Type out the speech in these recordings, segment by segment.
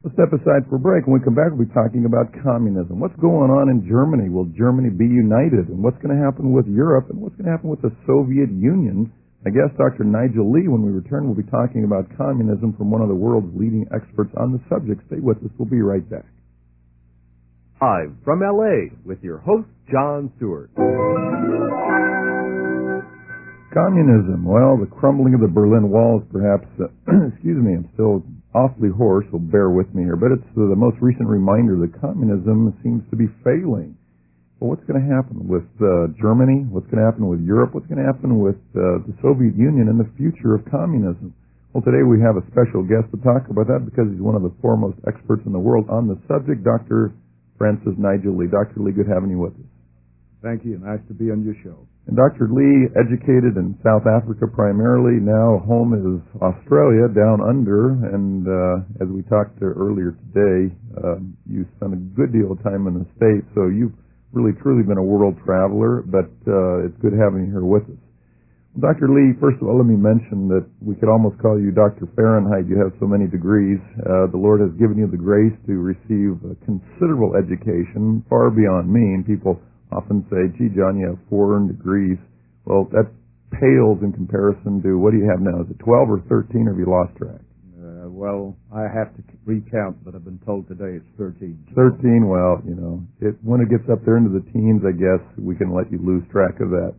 We'll step aside for a break. When we come back, we'll be talking about communism. What's going on in Germany? Will Germany be united? And what's going to happen with Europe? And what's going to happen with the Soviet Union? My guest, Dr. Nigel Lee, when we return, we'll be talking about communism from one of the world's leading experts on the subject. Stay with us. We'll be right back. Live from L.A. with your host, John Stewart. Communism. Well, the crumbling of the Berlin Wall is perhaps, excuse me, I'm still awfully hoarse, so bear with me here, but it's the most recent reminder that communism seems to be failing. Well, what's going to happen with Germany? What's going to happen with Europe? What's going to happen with the Soviet Union and the future of communism? Well, today we have a special guest to talk about that because he's one of the foremost experts in the world on the subject, Dr. Francis Nigel Lee. Dr. Lee, good having you with us. Thank you. Nice to be on your show. And Dr. Lee, educated in South Africa primarily, now home is Australia, down under, and as we talked earlier today, you spent a good deal of time in the States, so you've really truly been a world traveler, but it's good having you here with us. Well, Dr. Lee, first of all, let me mention that we could almost call you Dr. Fahrenheit. You have so many degrees. The Lord has given you the grace to receive a considerable education, far beyond me, and people often say, gee, John, you have 4 degrees. Well, that pales in comparison to, what do you have now? Is it 12 or 13, or have you lost track? Well, I have to recount, but I've been told today it's 13. 13, well, you know, when it gets up there into the teens, I guess, we can let you lose track of that.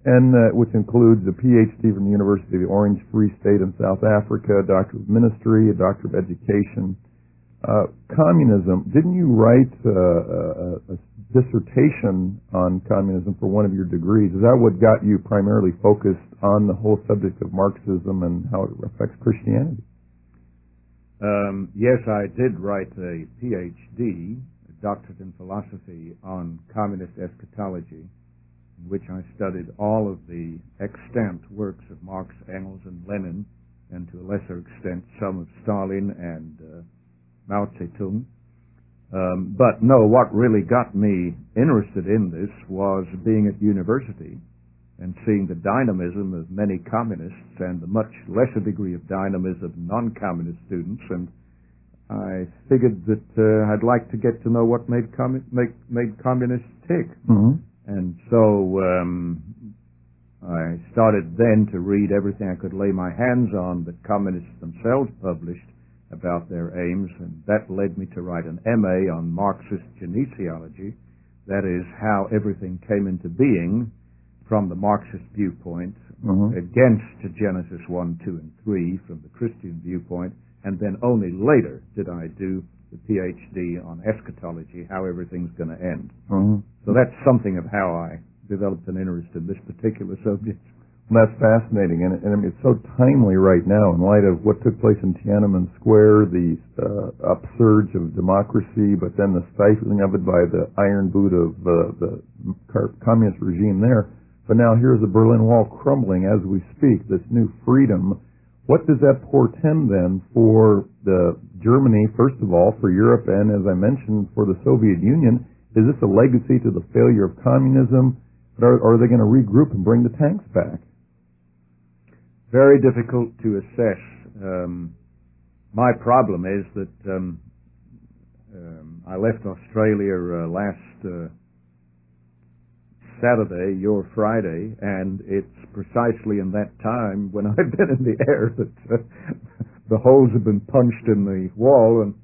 And which includes a PhD from the University of the Orange Free State in South Africa, a Doctor of Ministry, a Doctor of Education. Communism, didn't you write a dissertation on communism for one of your degrees? Is that what got you primarily focused on the whole subject of Marxism and how it affects Christianity? Yes, I did write a PhD, a doctorate in philosophy, on communist eschatology, in which I studied all of the extant works of Marx, Engels, and Lenin, and to a lesser extent some of Stalin and Mao Zedong. But no, what really got me interested in this was being at university and seeing the dynamism of many communists and the much lesser degree of dynamism of non-communist students, and I figured that I'd like to get to know what made communists tick. Mm-hmm. And so I started then to read everything I could lay my hands on that communists themselves published about their aims, and that led me to write an MA on Marxist genesiology, that is, how everything came into being from the Marxist viewpoint, against Genesis 1, 2, and 3 from the Christian viewpoint, and then only later did I do the PhD on eschatology, how everything's going to end. So that's something of how I developed an interest in this particular subject. That's fascinating, and it's so timely right now in light of what took place in Tiananmen Square, the upsurge of democracy, but then the stifling of it by the iron boot of the communist regime there. But now here's the Berlin Wall crumbling as we speak, this new freedom. What does that portend then for Germany, first of all, for Europe, and as I mentioned, for the Soviet Union? Is this a legacy to the failure of communism, or are they going to regroup and bring the tanks back? Very difficult to assess. My problem is that I left Australia last Saturday, your Friday, and it's precisely in that time when I've been in the air that the holes have been punched in the wall, and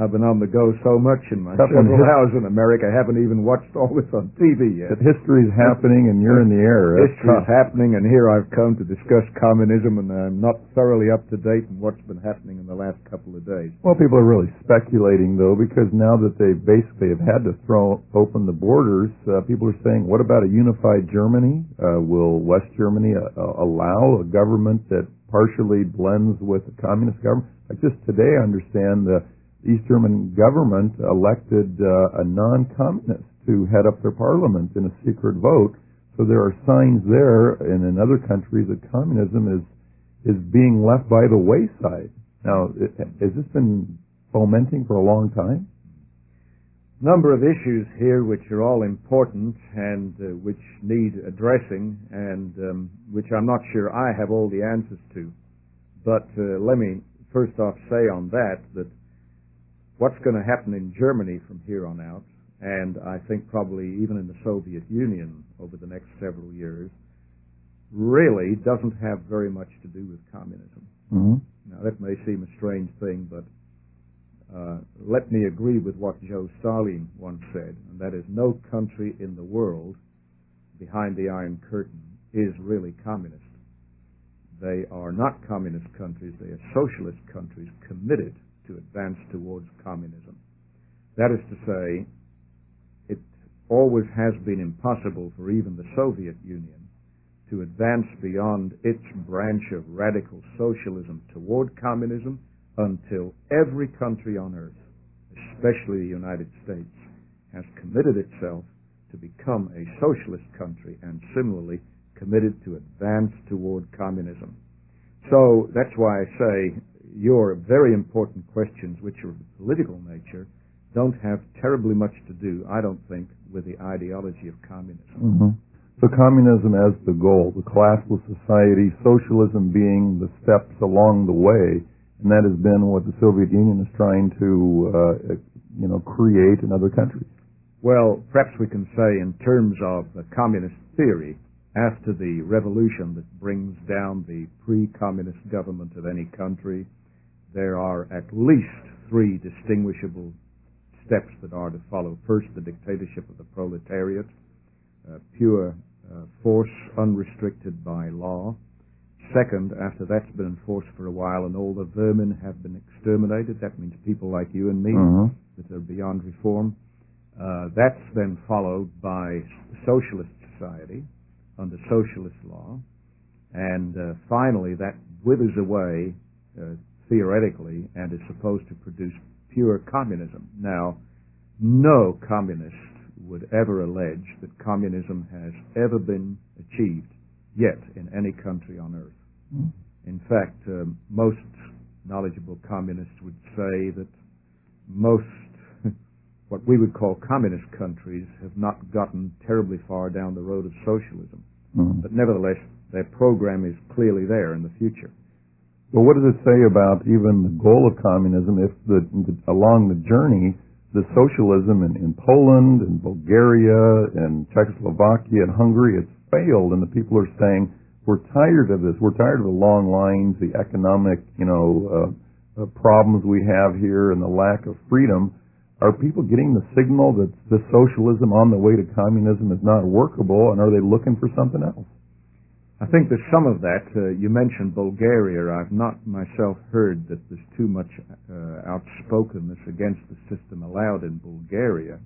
I've been on the go so much in my several hours in America, I haven't even watched all this on TV yet. But history's happening and you're in the air. History's happening, and here I've come to discuss communism, and I'm not thoroughly up to date on what's been happening in the last couple of days. Well, people are really speculating, though, because now that they basically have had to throw open the borders, people are saying, what about a unified Germany? Will West Germany allow a government that partially blends with the communist government? Like just today, I understand the East German government elected a non-communist to head up their parliament in a secret vote. So there are signs there and in other countries that communism is being left by the wayside. Now, has this been fomenting for a long time? Number of issues here which are all important and which need addressing, and which I'm not sure I have all the answers to. But let me first off say on that what's going to happen in Germany from here on out, and I think probably even in the Soviet Union over the next several years, really doesn't have very much to do with communism. Mm-hmm. Now, that may seem a strange thing, but let me agree with what Joe Stalin once said, and that is no country in the world behind the Iron Curtain is really communist. They are not communist countries. They are socialist countries committed to advance towards communism. That is to say, it always has been impossible for even the Soviet Union to advance beyond its branch of radical socialism toward communism until every country on earth, especially the United States, has committed itself to become a socialist country and similarly committed to advance toward communism. So that's why I say your very important questions, which are of the political nature, don't have terribly much to do, I don't think, with the ideology of communism. Mm-hmm. So communism as the goal, the classless society, socialism being the steps along the way, and that has been what the Soviet Union is trying to, create in other countries. Well, perhaps we can say in terms of the communist theory, after the revolution that brings down the pre-communist government of any country, there are at least three distinguishable steps that are to follow. First, the dictatorship of the proletariat, pure force unrestricted by law. Second, after that's been enforced for a while and all the vermin have been exterminated, that means people like you and me that are beyond reform. That's then followed by socialist society under socialist law. And finally, that withers away theoretically and is supposed to produce pure communism. Now, no communist would ever allege that communism has ever been achieved yet in any country on earth. In fact, most knowledgeable communists would say that most what we would call communist countries have not gotten terribly far down the road of socialism. But nevertheless, their program is clearly there in the future. Well, what does it say about even the goal of communism if along the journey, the socialism in Poland and Bulgaria and Czechoslovakia and Hungary has failed, and the people are saying, we're tired of this. We're tired of the long lines, the economic, problems we have here and the lack of freedom. Are people getting the signal that the socialism on the way to communism is not workable, and are they looking for something else? I think there's some of that. You mentioned Bulgaria. I've not myself heard that there's too much outspokenness against the system allowed in Bulgaria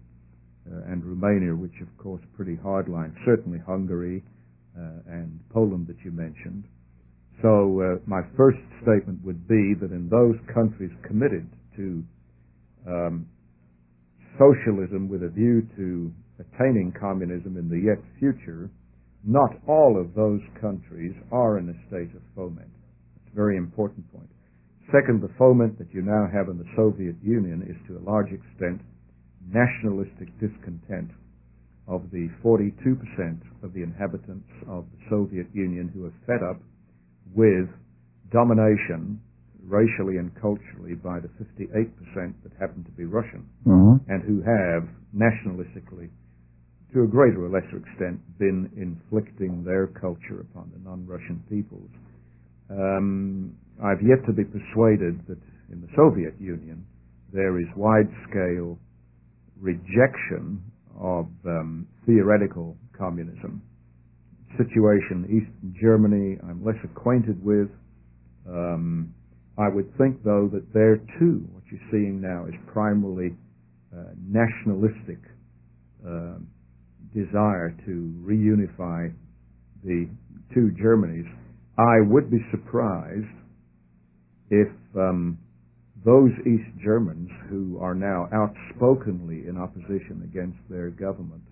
and Romania, which of course are pretty hardline. Certainly Hungary and Poland that you mentioned. So my first statement would be that in those countries committed to socialism with a view to attaining communism in the yet future, not all of those countries are in a state of foment. It's a very important point. Second, the foment that you now have in the Soviet Union is to a large extent nationalistic discontent of the 42% of the inhabitants of the Soviet Union who are fed up with domination racially and culturally by the 58% that happen to be Russian and who have nationalistically, to a greater or lesser extent, been inflicting their culture upon the non-Russian peoples. I've yet to be persuaded that in the Soviet Union there is wide-scale rejection of theoretical communism. Situation in Eastern Germany I'm less acquainted with. I would think, though, that there too what you're seeing now is primarily nationalistic desire to reunify the two Germanys. I would be surprised if those East Germans who are now outspokenly in opposition against their government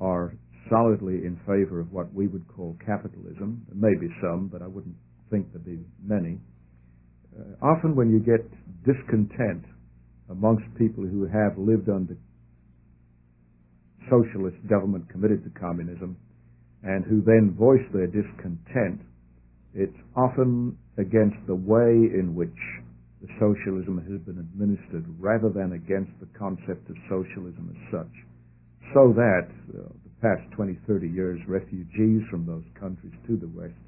are solidly in favor of what we would call capitalism. There may be some, but I wouldn't think there'd be many. Often when you get discontent amongst people who have lived under socialist government committed to communism and who then voice their discontent, it's often against the way in which the socialism has been administered rather than against the concept of socialism as such. So that the past 20, 30 years, refugees from those countries to the West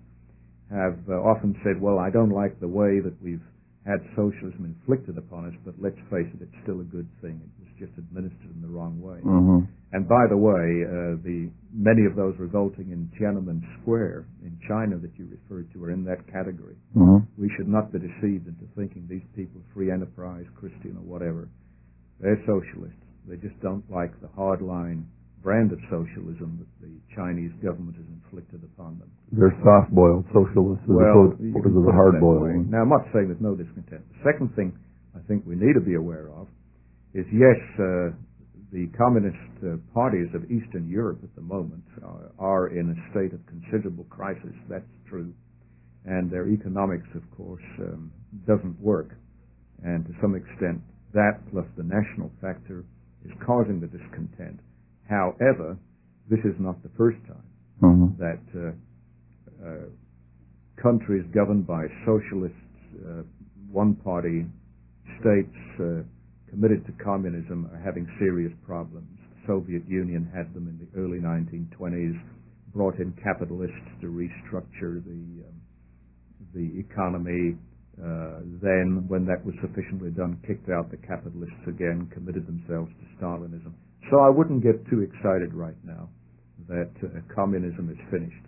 have often said, well, I don't like the way that we've had socialism inflicted upon us, but let's face it, it's still a good thing. It was just administered in the wrong way. Mm-hmm. And by the way, many of those revolting in Tiananmen Square in China that you referred to are in that category. Mm-hmm. We should not be deceived into thinking these people, free enterprise, Christian or whatever, they're socialists. They just don't like the hardline brand of socialism that the Chinese government has inflicted upon them. They're soft-boiled socialists as opposed to the hard-boiled ones. Now, I'm not saying there's no discontent. The second thing I think we need to be aware of is, yes, the communist parties of Eastern Europe at the moment are in a state of considerable crisis. That's true. And their economics, of course, doesn't work. And to some extent, that plus the national factor is causing the discontent. However, this is not the first time that countries governed by socialist, one-party states committed to communism are having serious problems. The Soviet Union had them in the early 1920s, brought in capitalists to restructure the economy. Then, when that was sufficiently done, kicked out the capitalists again, committed themselves to Stalinism. So I wouldn't get too excited right now that communism is finished.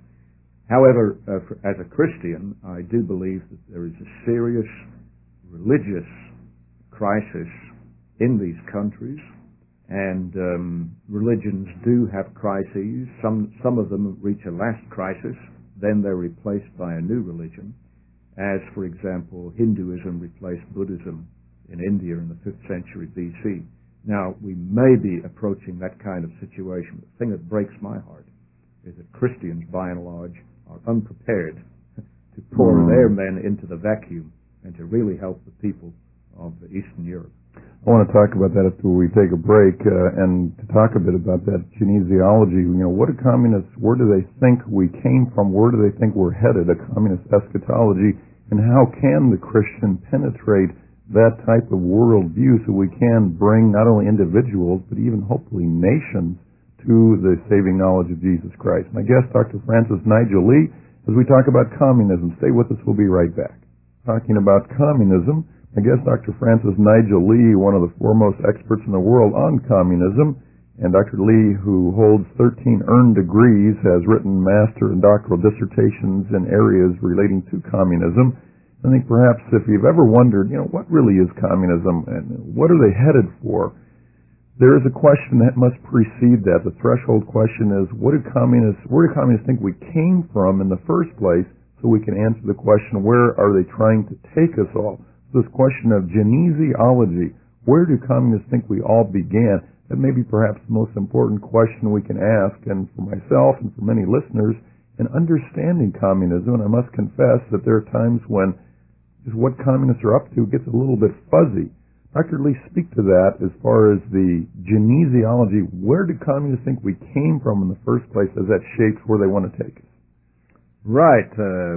However, as a Christian, I do believe that there is a serious religious crisis in these countries, and religions do have crises. Some of them reach a last crisis, then they're replaced by a new religion, as, for example, Hinduism replaced Buddhism in India in the 5th century BC. Now, we may be approaching that kind of situation. The thing that breaks my heart is that Christians, by and large, are unprepared to pour their men into the vacuum and to really help the people of Eastern Europe. I want to talk about that after we take a break, and to talk a bit about that genesiology. What do communists, where do they think we came from? Where do they think we're headed, a communist eschatology? And how can the Christian penetrate that type of worldview so we can bring not only individuals, but even hopefully nations to the saving knowledge of Jesus Christ? My guest, Dr. Francis Nigel Lee, as we talk about communism. Stay with us, we'll be right back. Talking about communism, my guest, Dr. Francis Nigel Lee, one of the foremost experts in the world on communism, and Dr. Lee, who holds 13 earned degrees, has written master and doctoral dissertations in areas relating to communism. I think perhaps if you've ever wondered, what really is communism and what are they headed for, there is a question that must precede that. The threshold question is, where do communists think we came from in the first place, so we can answer the question, where are they trying to take us all? So this question of genesiology, where do communists think we all began? That may be perhaps the most important question we can ask, and for myself and for many listeners, in understanding communism, and I must confess that there are times when just what communists are up to gets a little bit fuzzy. Dr. Lee, speak to that as far as the genesiology. Where do communists think we came from in the first place as that shapes where they want to take us? Right,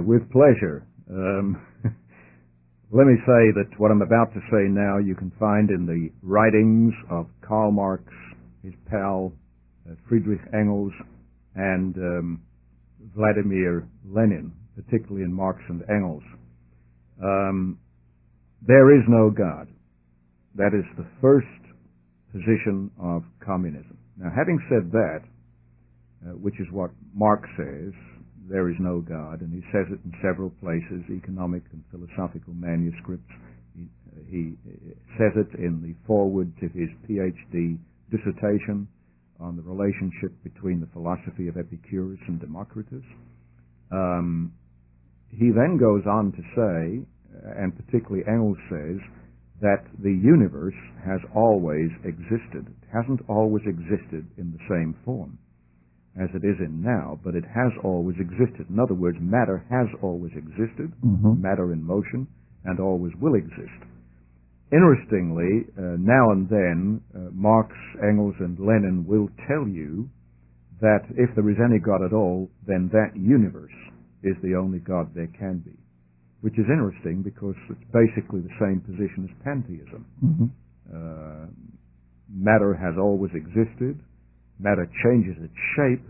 with pleasure. Let me say that what I'm about to say now you can find in the writings of Karl Marx, his pal Friedrich Engels, and Vladimir Lenin, particularly in Marx and Engels. There is no God. That is the first position of communism. Now, having said that, which is what Marx says, there is no God, and he says it in several places, economic and philosophical manuscripts. He says it in the foreword to his PhD dissertation on the relationship between the philosophy of Epicurus and Democritus. He then goes on to say, and particularly Engels says, that the universe has always existed. It hasn't always existed in the same form as it is in now, but it has always existed. In other words, matter has always existed, matter in motion, and always will exist. Interestingly, now and then, Marx, Engels, and Lenin will tell you that if there is any God at all, then that universe is the only God there can be. which is interesting because it's basically the same position as pantheism. Matter has always existed. Matter changes its shape.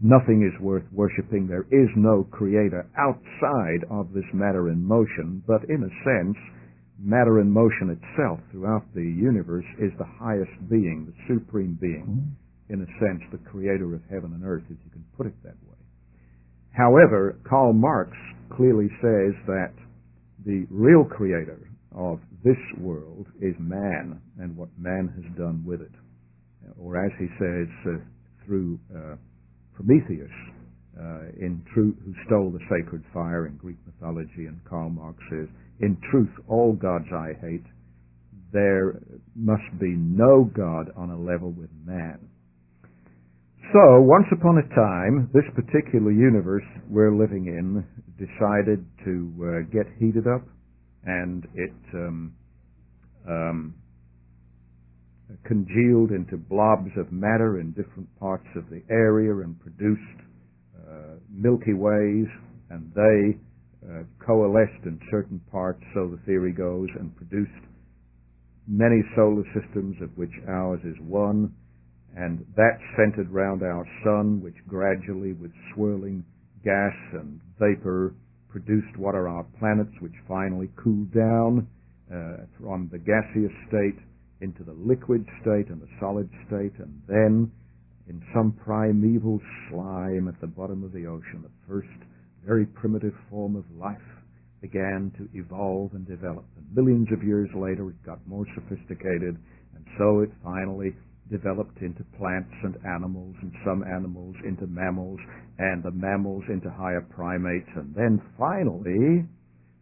Nothing is worth worshipping. There is no creator outside of this matter in motion, but in a sense, matter in motion itself throughout the universe is the highest being, the supreme being, in a sense, the creator of heaven and earth, if you can put it that way. However, Karl Marx clearly says that the real creator of this world is man and what man has done with it. Or as he says through Prometheus, who stole the sacred fire in Greek mythology, and Karl Marx says, in truth, all gods I hate. There must be no God on a level with man. So, once upon a time, this particular universe we're living in decided to get heated up, and it congealed into blobs of matter in different parts of the area and produced Milky Ways, and they coalesced in certain parts, so the theory goes, and produced many solar systems, of which ours is one, and that centered round our sun, which gradually, with swirling gas and vapor, produced what are our planets, which finally cooled down from the gaseous state into the liquid state and the solid state, and then in some primeval slime at the bottom of the ocean, the first very primitive form of life began to evolve and develop. And millions of years later, it got more sophisticated, and so it finally developed into plants and some animals into mammals, and the mammals into higher primates, and then finally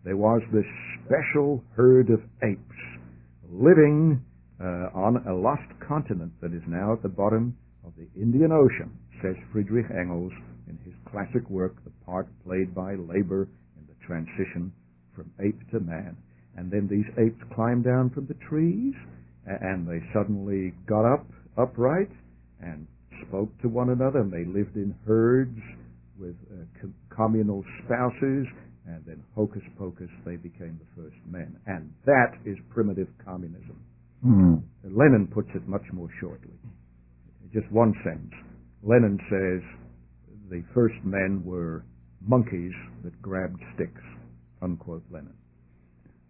there was this special herd of apes living on a lost continent that is now at the bottom of the Indian Ocean, says Friedrich Engels in his classic work, The Part Played by Labor in the Transition from Ape to Man. And then these apes climbed down from the trees, and they suddenly got upright and spoke to one another, and they lived in herds with communal spouses, and then hocus pocus, they became the first men. And that is primitive communism. Lenin puts it much more shortly. Just one sentence. Lenin says the first men were monkeys that grabbed sticks, unquote Lenin.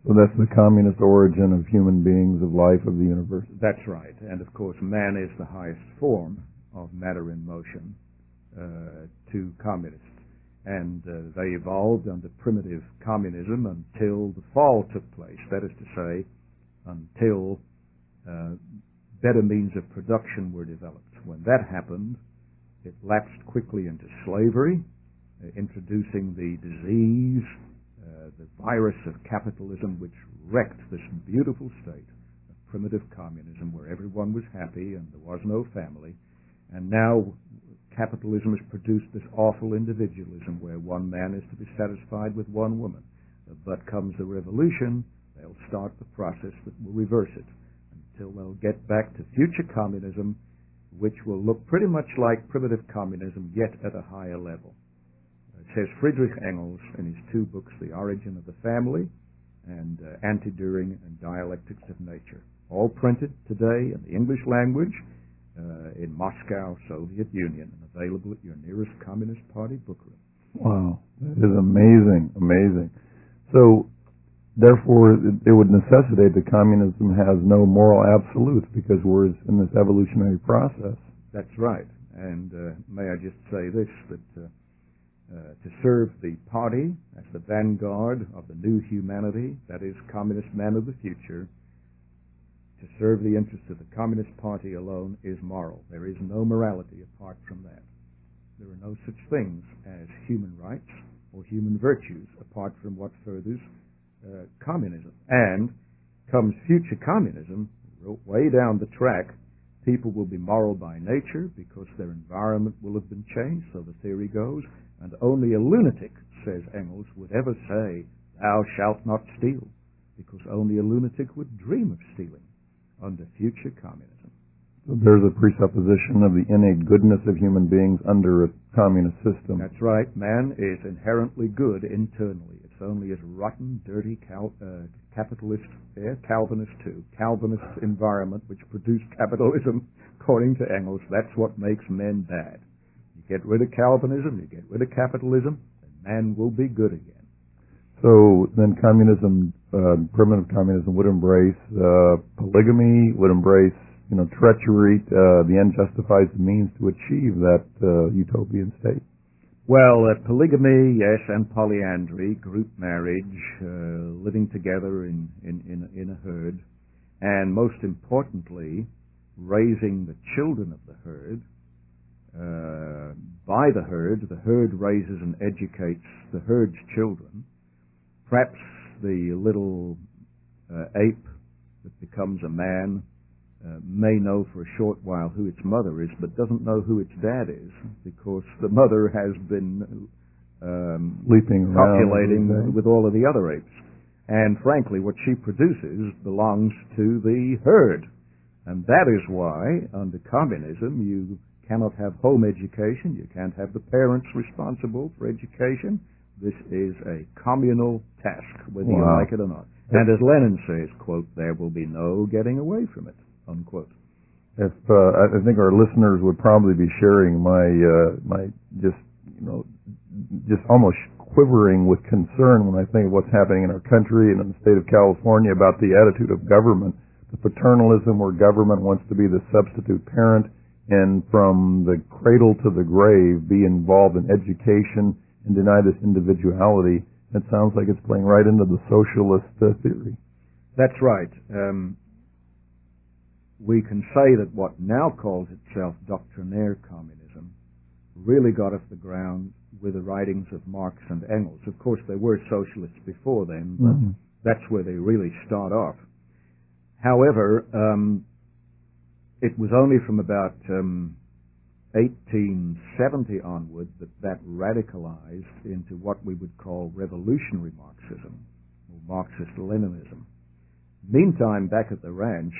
So that's the communist origin of human beings, of life, of the universe. That's right. And of course, man is the highest form of matter in motion to communists. And they evolved under primitive communism until the fall took place. That is to say, until better means of production were developed. When that happened, it lapsed quickly into slavery, introducing the disease, the virus of capitalism, which wrecked this beautiful state of primitive communism where everyone was happy and there was no family. And now capitalism has produced this awful individualism where one man is to be satisfied with one woman. But comes the revolution, they'll start the process that will reverse it until they'll get back to future communism, which will look pretty much like primitive communism, yet at a higher level. It says Friedrich Engels in his two books, The Origin of the Family and Anti-Düring and Dialectics of Nature, all printed today in the English language in Moscow, Soviet Union, and available at your nearest Communist Party bookroom. Wow, that is amazing, amazing. So, therefore, it would necessitate that communism has no moral absolutes because we're in this evolutionary process. That's right. And may I just say this, that to serve the party as the vanguard of the new humanity, that is, communist man of the future, to serve the interests of the Communist Party alone is moral. There is no morality apart from that. There are no such things as human rights or human virtues apart from what furthers communism. And comes future communism, way down the track, people will be moral by nature because their environment will have been changed, so the theory goes, and only a lunatic, says Engels, would ever say, thou shalt not steal, because only a lunatic would dream of stealing under future communism. There's a presupposition of the innate goodness of human beings under a communist system. That's right. Man is inherently good internally. It's only his rotten, dirty capitalist, Calvinist too, Calvinist environment which produced capitalism, according to Engels. That's what makes men bad. You get rid of Calvinism, you get rid of capitalism, and man will be good again. So then communism, primitive communism would embrace polygamy, would embrace treachery. The end justifies the means to achieve that utopian state. Well, polygamy, yes, and polyandry, group marriage, living together in a herd, and most importantly, raising the children of the herd by the herd. The herd raises and educates the herd's children. Perhaps the little ape that becomes a man may know for a short while who its mother is, but doesn't know who its dad is, because the mother has been copulating with all of the other apes. And frankly, what she produces belongs to the herd. And that is why, under communism, you cannot have home education, you can't have the parents responsible for education. This is a communal task, whether you like it or not. And as Lenin says, quote, "there will be no getting away from it," unquote. If I think our listeners would probably be sharing my just almost quivering with concern when I think of what's happening in our country and in the state of California about the attitude of government, the paternalism where government wants to be the substitute parent and from the cradle to the grave be involved in education and deny this individuality. It sounds like it's playing right into the socialist theory. That's right. We can say that what now calls itself doctrinaire communism really got off the ground with the writings of Marx and Engels. Of course, there were socialists before then, but that's where they really start off. However, it was only from about 1870 onward that radicalized into what we would call revolutionary Marxism, or Marxist-Leninism. Meantime, back at the ranch,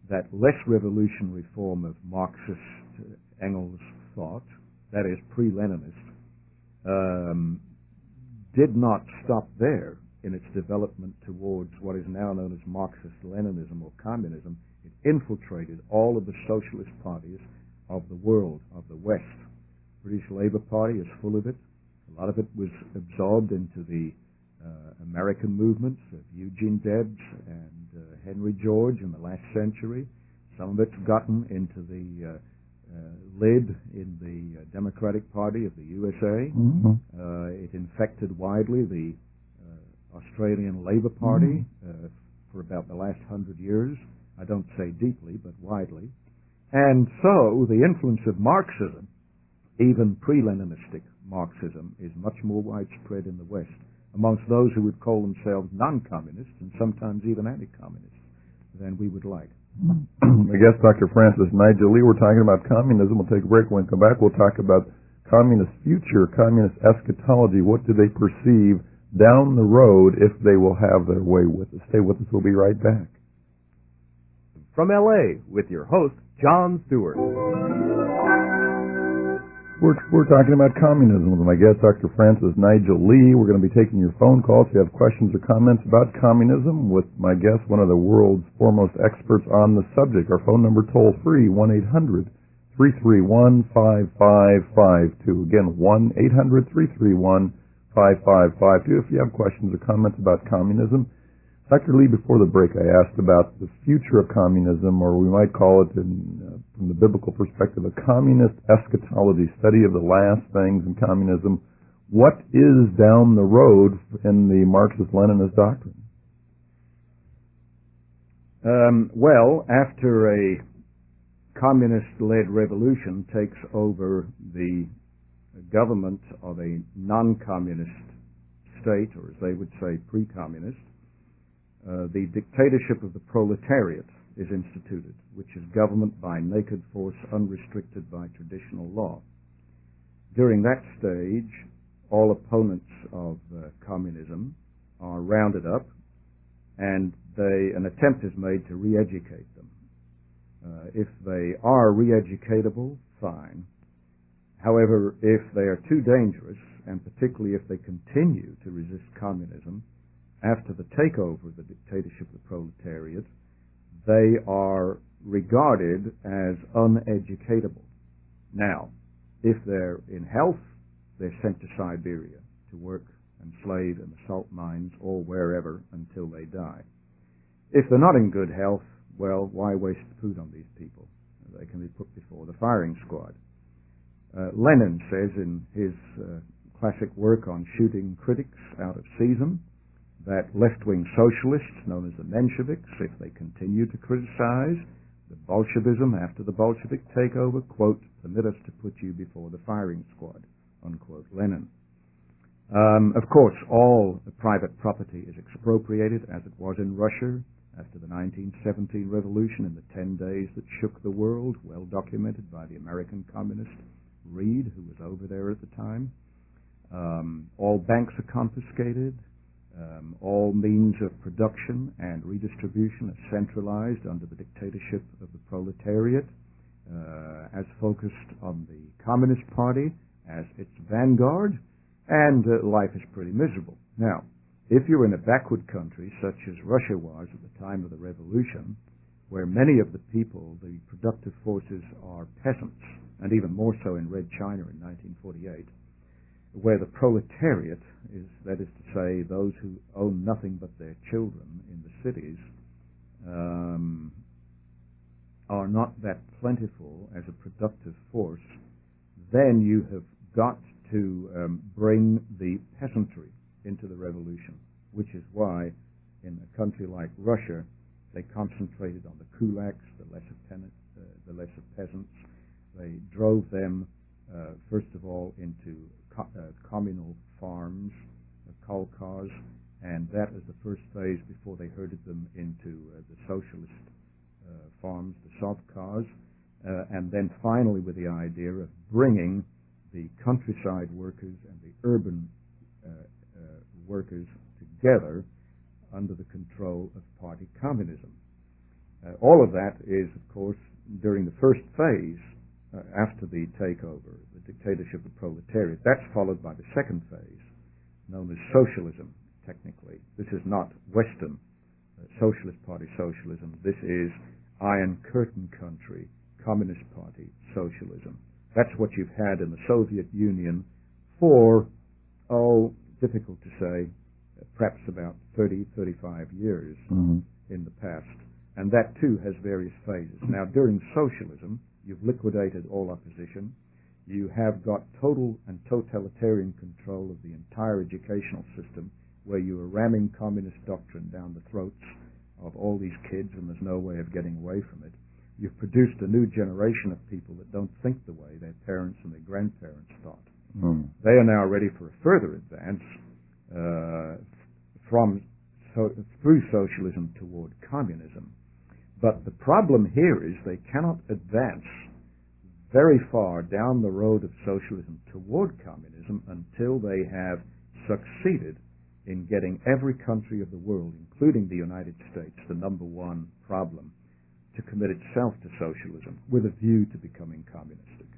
that less revolutionary form of Marxist Engels thought, that is pre-Leninist, did not stop there in its development towards what is now known as Marxist-Leninism or communism. It infiltrated all of the socialist parties of the world, of the West. British Labour Party is full of it. A lot of it was absorbed into the American movements of Eugene Debs and Henry George in the last century. Some of it's gotten into the lid in the Democratic Party of the USA. It infected widely the Australian Labour Party for about the last 100 years. I don't say deeply, but widely. And so the influence of Marxism, even pre-Leninistic Marxism, is much more widespread in the West amongst those who would call themselves non-communists and sometimes even anti-communists than we would like. I guess Dr. Francis Nigel Lee, we're talking about communism. We'll take a break. When we come back, we'll talk about communist future, communist eschatology. What do they perceive down the road if they will have their way with us? Stay with us. We'll be right back. From L.A. with your host, John Stewart. We're talking about communism with my guest, Dr. Francis Nigel Lee. We're going to be taking your phone calls if you have questions or comments about communism with my guest, one of the world's foremost experts on the subject. Our phone number toll-free, 1-800-331-5552. Again, 1-800-331-5552 if you have questions or comments about communism. Dr. Lee, before the break, I asked about the future of communism, or we might call it, from the biblical perspective, a communist eschatology, study of the last things in communism. What is down the road in the Marxist-Leninist doctrine? Well, after a communist-led revolution takes over the government of a non-communist state, or as they would say, pre-communist, the dictatorship of the proletariat is instituted, which is government by naked force, unrestricted by traditional law. During that stage, all opponents of communism are rounded up, and an attempt is made to re-educate them. If they are re-educatable, fine. However, if they are too dangerous, and particularly if they continue to resist communism after the takeover of the dictatorship of the proletariat, they are regarded as uneducatable. Now, if they're in health, they're sent to Siberia to work and slave in the salt mines or wherever until they die. If they're not in good health, well, why waste food on these people? They can be put before the firing squad. Lenin says in his classic work on shooting critics out of season that left-wing socialists, known as the Mensheviks, if they continue to criticize the Bolshevism after the Bolshevik takeover, quote, permit us to put you before the firing squad, unquote, Lenin. Of course, all private property is expropriated, as it was in Russia after the 1917 revolution in the 10 days that shook the world, well documented by the American communist Reed, who was over there at the time. All banks are confiscated. All means of production and redistribution are centralized under the dictatorship of the proletariat, as focused on the Communist Party as its vanguard, and life is pretty miserable. Now, if you're in a backward country, such as Russia was at the time of the revolution, where many of the people, the productive forces, are peasants, and even more so in Red China in 1948, where the proletariat is, that is to say, those who own nothing but their children in the cities, are not that plentiful as a productive force, then you have got to bring the peasantry into the revolution, which is why in a country like Russia they concentrated on the kulaks, the lesser peasants. They drove them first of all into communal farms, kolkhozs, and that is the first phase before they herded them into the socialist farms, the sovkhozs, and then finally with the idea of bringing the countryside workers and the urban workers together under the control of party communism. All of that is, of course, during the first phase after the takeover, the dictatorship of the proletariat. That's followed by the second phase, known as socialism, technically. This is not Western Socialist Party socialism. This is Iron Curtain country, Communist Party socialism. That's what you've had in the Soviet Union for, difficult to say, perhaps about 30, 35 years in the past. And that, too, has various phases. Now, during socialism, you've liquidated all opposition. You have got total and totalitarian control of the entire educational system, where you are ramming communist doctrine down the throats of all these kids, and there's no way of getting away from it. You've produced a new generation of people that don't think the way their parents and their grandparents thought. They are now ready for a further advance through socialism toward communism. But the problem here is they cannot advance very far down the road of socialism toward communism until they have succeeded in getting every country of the world, including the United States, the number one problem, to commit itself to socialism with a view to becoming communistic.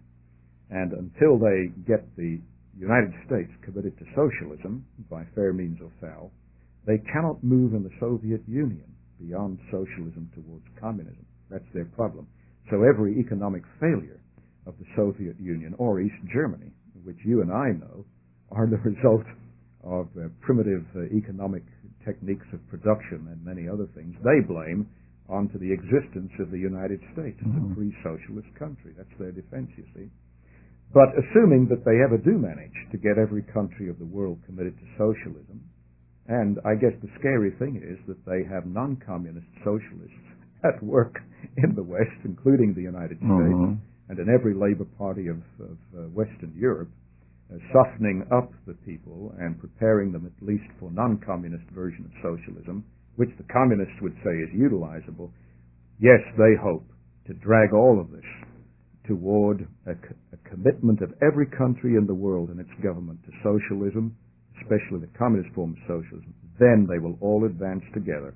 And until they get the United States committed to socialism by fair means or foul, they cannot move in the Soviet Union beyond socialism towards communism. That's their problem. So every economic failure of the Soviet Union or East Germany, which you and I know are the result of primitive economic techniques of production and many other things, they blame onto the existence of the United States as a free socialist country. That's their defense, you see. But assuming that they ever do manage to get every country of the world committed to socialism, and I guess the scary thing is that they have non-communist socialists at work in the West, including the United States, and in every labor party of Western Europe, softening up the people and preparing them at least for non-communist version of socialism, which the communists would say is utilizable. Yes, they hope to drag all of this toward a commitment of every country in the world and its government to socialism, especially the communist form of socialism. Then they will all advance together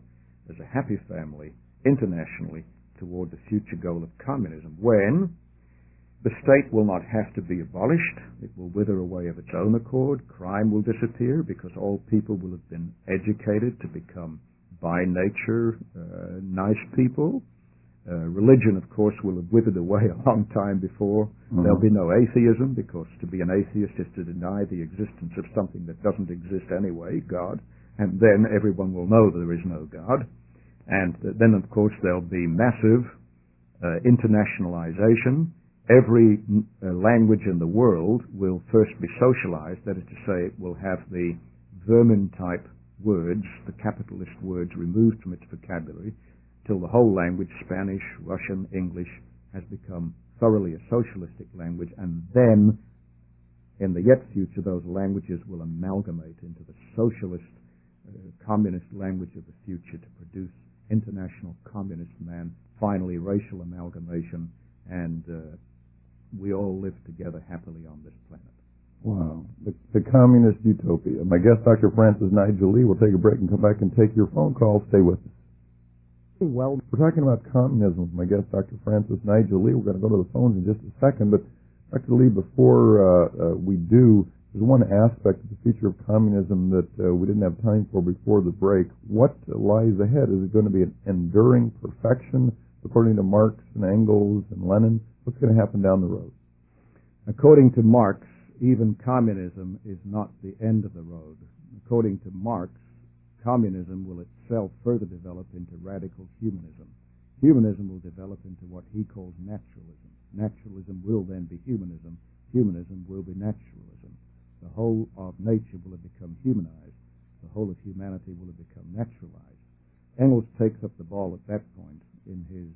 as a happy family internationally toward the future goal of communism, when the state will not have to be abolished. It will wither away of its own accord. Crime will disappear because all people will have been educated to become by nature nice people. Religion, of course, will have withered away a long time before. Mm-hmm. There'll be no atheism, because to be an atheist is to deny the existence of something that doesn't exist anyway, God, and then everyone will know there is no God. And then, of course, there'll be massive internationalization. Every language in the world will first be socialized, that is to say, it will have the vermin-type words, the capitalist words, removed from its vocabulary, till the whole language, Spanish, Russian, English, has become thoroughly a socialistic language, and then, in the yet future, those languages will amalgamate into the socialist, communist language of the future to produce international communist man, finally racial amalgamation, and we all live together happily on this planet. Wow. The communist utopia. My guest, Dr. Francis Nigel Lee, will take a break and come back and take your phone call. Stay with us. Well, we're talking about communism with my guest, Dr. Francis Nigel Lee. We're going to go to the phones in just a second, but Dr. Lee, before we do, there's one aspect of the future of communism that we didn't have time for before the break. What lies ahead? Is it going to be an enduring perfection, according to Marx and Engels and Lenin? What's going to happen down the road? According to Marx, even communism is not the end of the road. According to Marx, communism will itself further develop into radical humanism. Humanism will develop into what he calls naturalism. Naturalism will then be humanism. Humanism will be naturalism. The whole of nature will have become humanized. The whole of humanity will have become naturalized. Engels takes up the ball at that point in his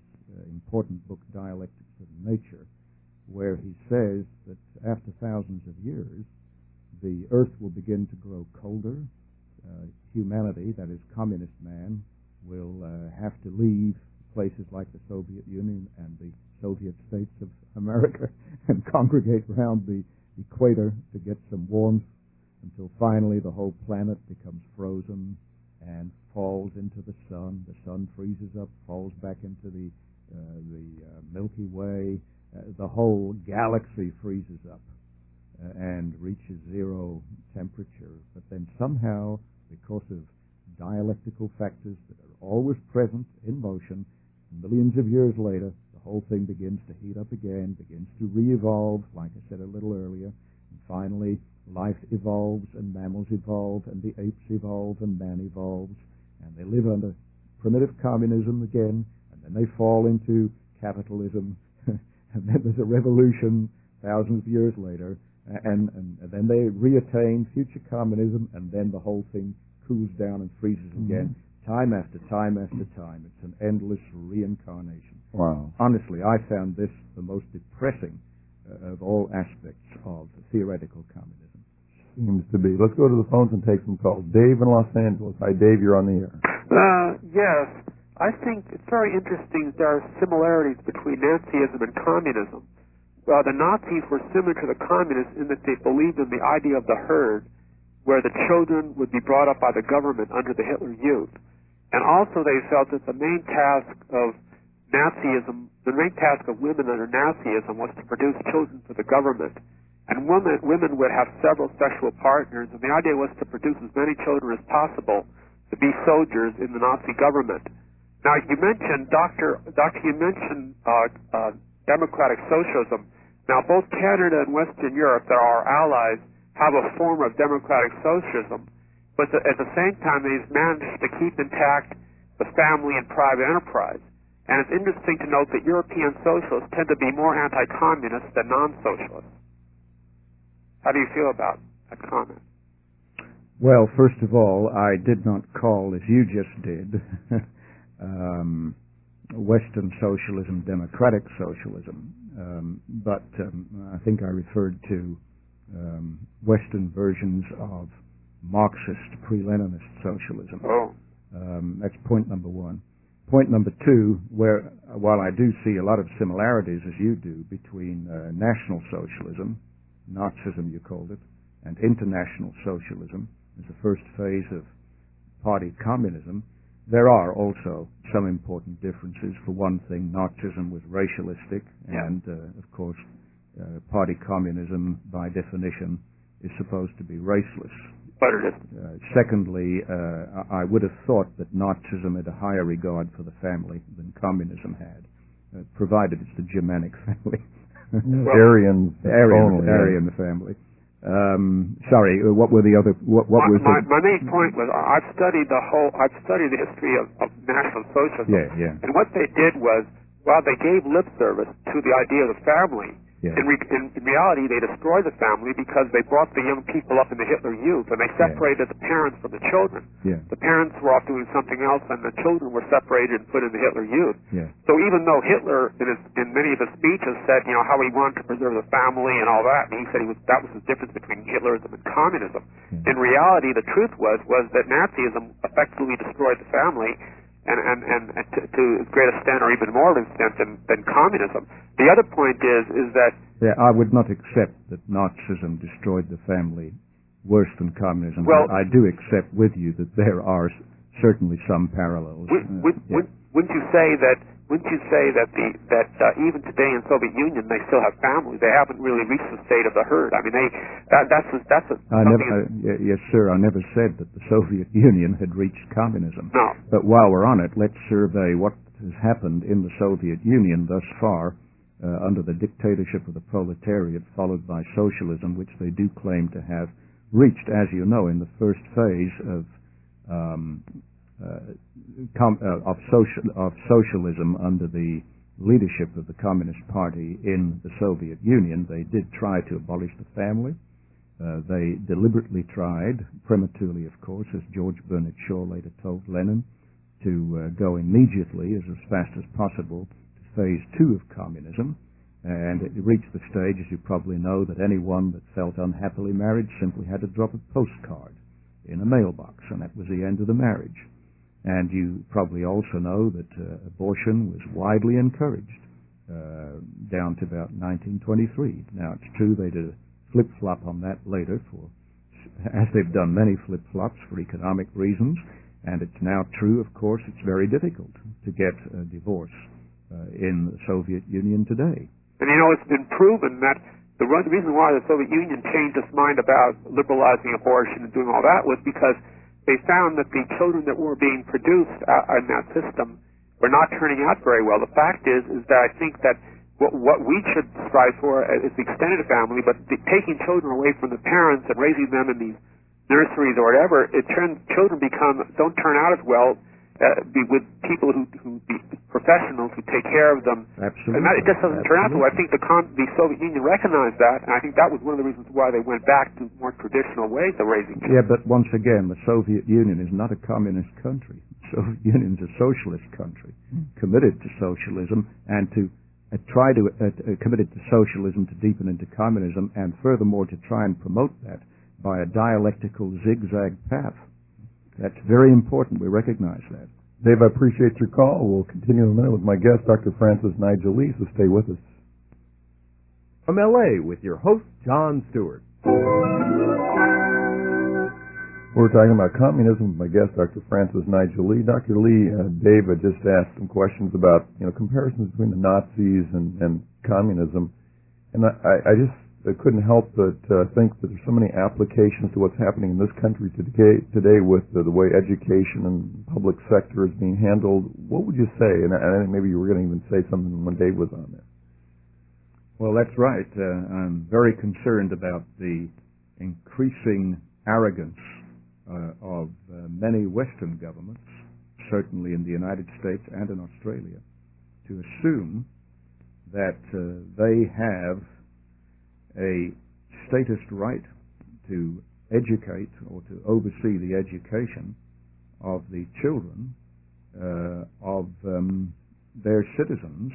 important book, Dialectics of Nature, where he says that after thousands of years, the earth will begin to grow colder. Humanity, that is communist man, will have to leave places like the Soviet Union and the Soviet States of America and congregate around the equator to get some warmth, until finally the whole planet becomes frozen and falls into the sun. The sun freezes up, falls back into the Milky Way. The whole galaxy freezes up and reaches zero temperature. But then somehow, because of dialectical factors that are always present in motion, millions of years later, the whole thing begins to heat up again, begins to re-evolve, like I said a little earlier, and finally life evolves, and mammals evolve, and the apes evolve, and man evolves, and they live under primitive communism again, and then they fall into capitalism, and then there's a revolution thousands of years later, and then they reattain future communism, and then the whole thing cools down and freezes again, time after time after time. It's an endless reincarnation. Wow. Honestly, I found this the most depressing of all aspects of theoretical communism. Seems to be. Let's go to the phones and take some calls. Dave in Los Angeles. Hi, Dave, you're on the air. Yes. I think it's very interesting that there are similarities between Nazism and communism. The Nazis were similar to the communists in that they believed in the idea of the herd, where the children would be brought up by the government under the Hitler Youth. And also they felt that the main task of Nazism, the main task of women under Nazism was to produce children for the government. And women would have several sexual partners, and the idea was to produce as many children as possible to be soldiers in the Nazi government. Now, you mentioned, you mentioned democratic socialism. Now, both Canada and Western Europe, that are our allies, have a form of democratic socialism, but at the same time, they've managed to keep intact the family and private enterprise. And it's interesting to note that European socialists tend to be more anti-communist than non-socialists. How do you feel about that comment? Well, first of all, I did not call, as you just did, Western socialism democratic socialism, but I think I referred to Western versions of Marxist pre-Leninist socialism. Oh. That's point number one. Point number two, while I do see a lot of similarities, as you do, between national socialism, Nazism you called it, and international socialism as the first phase of party communism, There are also some important differences. For one thing, Nazism was racialistic, and of course, party communism, by definition, is supposed to be raceless. But it is. Secondly, I would have thought that Nazism had a higher regard for the family than communism had, provided it's the Germanic family. Aryan family. Sorry, what were the other? What was my main point was I've studied the history of National Socialism. Yeah. And what they did was, while they gave lip service to the idea of the family, in reality they destroyed the family because they brought the young people up in the Hitler Youth and they separated the parents from the children. The parents were off doing something else and the children were separated and put in the Hitler Youth. So even though Hitler in many of his speeches said, how he wanted to preserve the family and all that, and he said that was the difference between Hitlerism and communism. In reality, the truth was that Nazism effectively destroyed the family and to as great a extent or even more of an extent than communism. The other point is that I would not accept that Nazism destroyed the family worse than communism. Well, I do accept with you that there are certainly some parallels. Wouldn't you say that even today in Soviet Union they still have families? They haven't really reached the state of the herd. I mean, yes, sir. I never said that the Soviet Union had reached communism. No. But while we're on it, let's survey what has happened in the Soviet Union thus far under the dictatorship of the proletariat, followed by socialism, which they do claim to have reached, as you know, in the first phase of socialism under the leadership of the Communist Party in the Soviet Union. They did try to abolish the family. They deliberately tried, prematurely of course, as George Bernard Shaw later told Lenin, to go immediately, as fast as possible, to phase 2 of communism. And it reached the stage, as you probably know, that anyone that felt unhappily married simply had to drop a postcard in a mailbox, and that was the end of the marriage. And you probably also know that abortion was widely encouraged down to about 1923. Now, it's true they did a flip-flop on that later, as they've done many flip-flops for economic reasons, and it's now true, of course, it's very difficult to get a divorce in the Soviet Union today. And it's been proven that the reason why the Soviet Union changed its mind about liberalizing abortion and doing all that was because they found that the children that were being produced in that system were not turning out very well. The fact is that I think that what we should strive for is the extended family, but taking children away from the parents and raising them in these nurseries or whatever, children don't turn out as well with people who professionals who take care of them. Absolutely. And it just doesn't turn out that way. I think the Soviet Union recognized that, and I think that was one of the reasons why they went back to more traditional ways of raising children. Yeah, but once again, the Soviet Union is not a communist country. The Soviet Union is a socialist country, committed to socialism and to committed to socialism to deepen into communism, and furthermore to try and promote that by a dialectical zigzag path. That's very important. We recognize that. Dave, I appreciate your call. We'll continue in a minute with my guest, Dr. Francis Nigel Lee, so stay with us. From L.A. with your host, John Stewart. We're talking about communism with my guest, Dr. Francis Nigel Lee. Dr. Lee, Dave had just asked some questions about comparisons between the Nazis and communism, and I just couldn't help but think that there's so many applications to what's happening in this country today with the way education and public sector is being handled. What would you say? And I think maybe you were going to even say something when Dave was on there. Well, that's right. I'm very concerned about the increasing arrogance of many Western governments, certainly in the United States and in Australia, to assume that they have a statist right to educate or to oversee the education of the children of their citizens.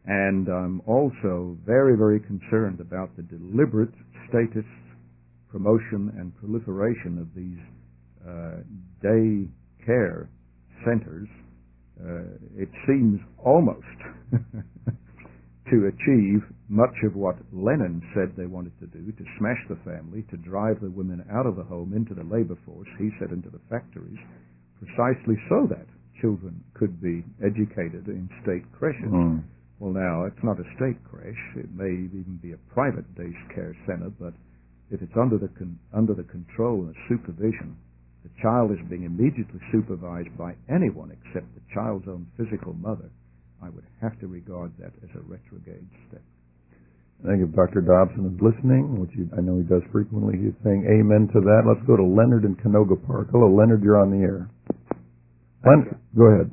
And I'm also very, very concerned about the deliberate statist promotion and proliferation of these day care centers. It seems almost to achieve much of what Lenin said they wanted to do, to smash the family, to drive the women out of the home into the labor force, he said into the factories, precisely so that children could be educated in state creches. Well, now, it's not a state creche. It may even be a private day care center, but if it's under the control and supervision, the child is being immediately supervised by anyone except the child's own physical mother, I would have to regard that as a retrograde step. I think if Dr. Dobson is listening, which I know he does frequently, he's saying amen to that. Let's go to Leonard in Canoga Park. Hello, Leonard, you're on the air. Go ahead.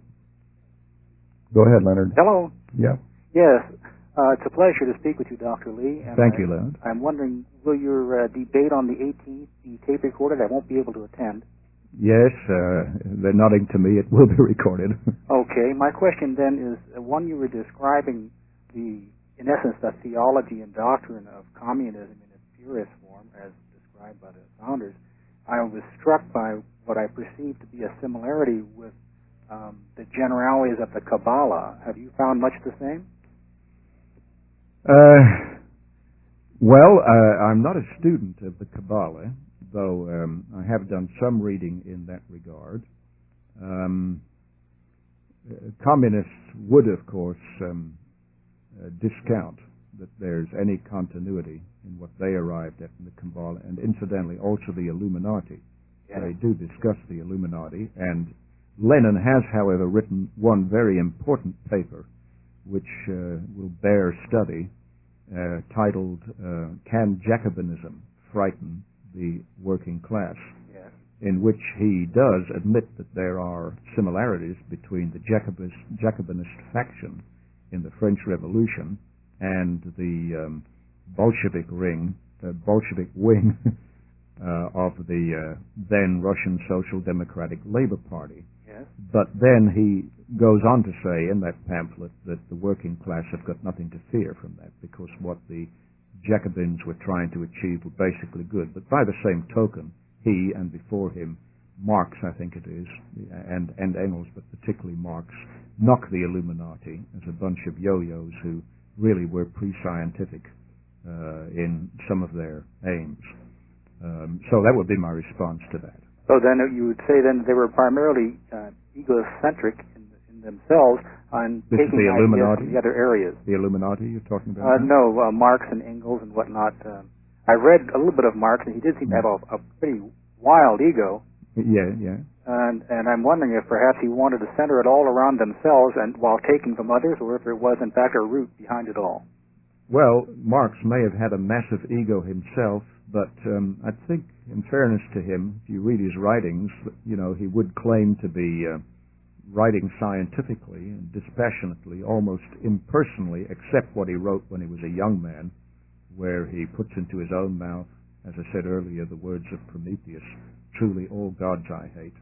Go ahead, Leonard. Hello. Yeah. Yes. It's a pleasure to speak with you, Dr. Lee. And Thank you, Leonard. I'm wondering, will your debate on the 18th be tape recorded? I won't be able to attend. Yes, they're nodding to me. It will be recorded. Okay. My question then is, one, you were describing in essence, the theology and doctrine of communism in its purest form, as described by the founders. I was struck by what I perceived to be a similarity with the generalities of the Kabbalah. Have you found much the same? Well, I'm not a student of the Kabbalah, though I have done some reading in that regard. Communists would, of course, discount that there's any continuity in what they arrived at in the Kabbalah, and incidentally also the Illuminati. Yes. They do discuss the Illuminati, and Lenin has, however, written one very important paper which will bear study, titled Can Jacobinism Frighten the Working Class? Yes. In which he does admit that there are similarities between the Jacobinist faction in the French Revolution and the Bolshevik wing of the then Russian Social Democratic Labor Party. Yes. But then he goes on to say in that pamphlet that the working class have got nothing to fear from that, because what the Jacobins were trying to achieve were basically good. But by the same token, he, and before him, Marx, I think it is, and Engels, but particularly Marx, knock the Illuminati as a bunch of yo-yos who really were pre-scientific in some of their aims. So that would be my response to that. So then you would say then they were primarily egocentric in themselves on This is taking the ideas Illuminati? from the other areas. The Illuminati you're talking about? No, Marx and Engels and whatnot. I read a little bit of Marx, and he did seem to have a pretty wild ego. Yeah. And I'm wondering if perhaps he wanted to center it all around themselves and while taking from others, or if there was in fact a root behind it all. Well, Marx may have had a massive ego himself, but I think, in fairness to him, if you read his writings, he would claim to be writing scientifically and dispassionately, almost impersonally, except what he wrote when he was a young man, where he puts into his own mouth, as I said earlier, the words of Prometheus, "Truly all gods I hate."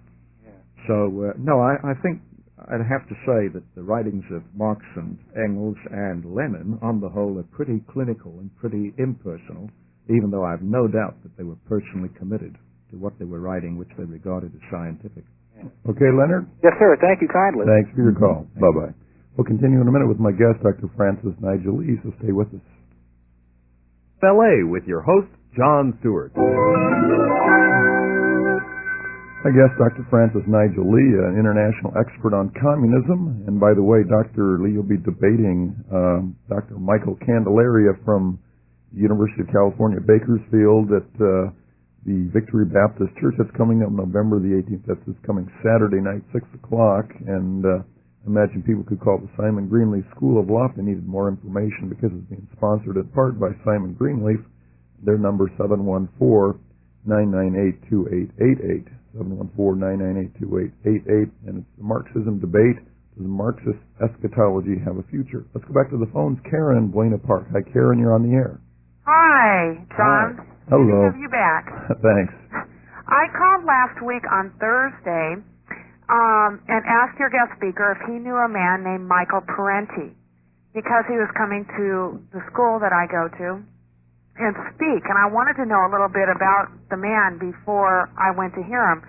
Yeah. So, no, I think I'd have to say that the writings of Marx and Engels and Lenin, on the whole, are pretty clinical and pretty impersonal, even though I have no doubt that they were personally committed to what they were writing, which they regarded as scientific. Okay, Leonard? Yes, sir. Thank you kindly. Thanks for your call. Bye-bye. We'll continue in a minute with my guest, Dr. Francis Nigel Lee, so stay with us. LA with your host, John Stewart. My guest, Dr. Francis Nigel Lee, an international expert on communism. And by the way, Dr. Lee will be debating Dr. Michael Candelaria from the University of California, Bakersfield, at the Victory Baptist Church. That's coming up November the 18th. That's this coming Saturday night, 6 o'clock. And I imagine people could call the Simon Greenleaf School of Law if they needed more information, because it's being sponsored in part by Simon Greenleaf. Their number 714-998-2888. 714-998-2888, and it's the Marxism debate. Does Marxist eschatology have a future? Let's go back to the phones. Karen, Buena Park. Hi, Karen, you're on the air. Hi, John. Hi. Hello. Good to have you back. Thanks. I called last week on Thursday and asked your guest speaker if he knew a man named Michael Parenti, because he was coming to the school that I go to and speak, and I wanted to know a little bit about the man before I went to hear him.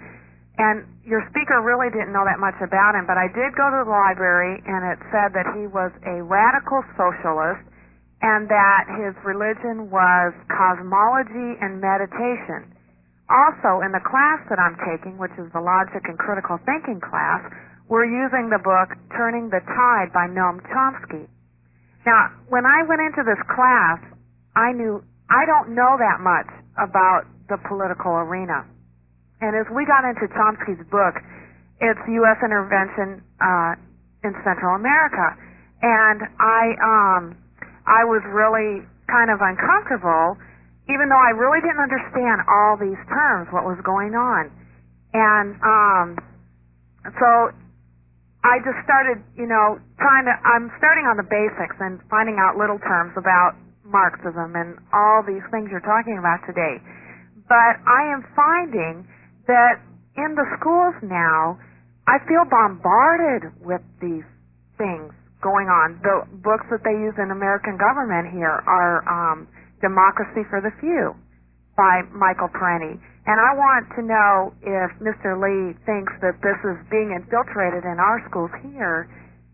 And your speaker really didn't know that much about him, but I did go to the library, and it said that he was a radical socialist and that his religion was cosmology and meditation. Also, in the class that I'm taking, which is the Logic and Critical Thinking class, we're using the book Turning the Tide by Noam Chomsky. Now, when I went into this class, I don't know that much about the political arena. And as we got into Chomsky's book, it's U.S. intervention in Central America. And I was really kind of uncomfortable, even though I really didn't understand all these terms, what was going on. And so I just started, I'm starting on the basics and finding out little terms about Marxism and all these things you're talking about today. But I am finding that in the schools now, I feel bombarded with these things going on. The books that they use in American government here are Democracy for the Few by Michael Parenti. And I want to know if Mr. Lee thinks that this is being infiltrated in our schools here,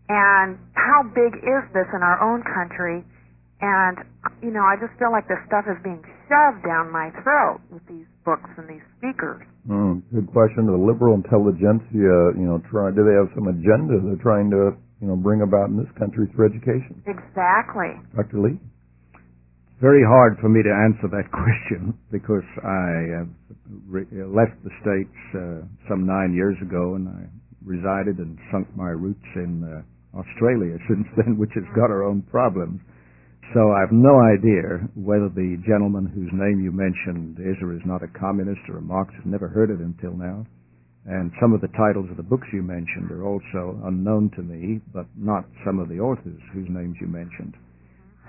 and how big is this in our own country? And, I just feel like this stuff is being shoved down my throat with these books and these speakers. Good question. The liberal intelligentsia, do they have some agenda they're trying to, bring about in this country through education? Exactly. Dr. Lee? Very hard for me to answer that question because I left the States some 9 years ago, and I resided and sunk my roots in Australia since then, which has got our own problems. So I have no idea whether the gentleman whose name you mentioned is or is not a communist or a Marxist. Never heard of him till now. And some of the titles of the books you mentioned are also unknown to me, but not some of the authors whose names you mentioned.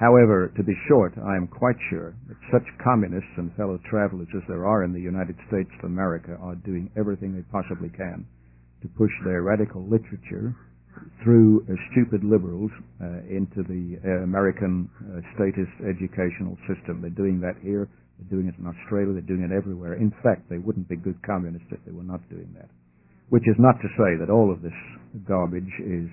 However, to be short, I am quite sure that such communists and fellow travelers as there are in the United States of America are doing everything they possibly can to push their radical literature through stupid liberals into the American statist educational system. They're doing that here. They're doing it in Australia. They're doing it everywhere. In fact, they wouldn't be good communists if they were not doing that. Which is not to say that all of this garbage is,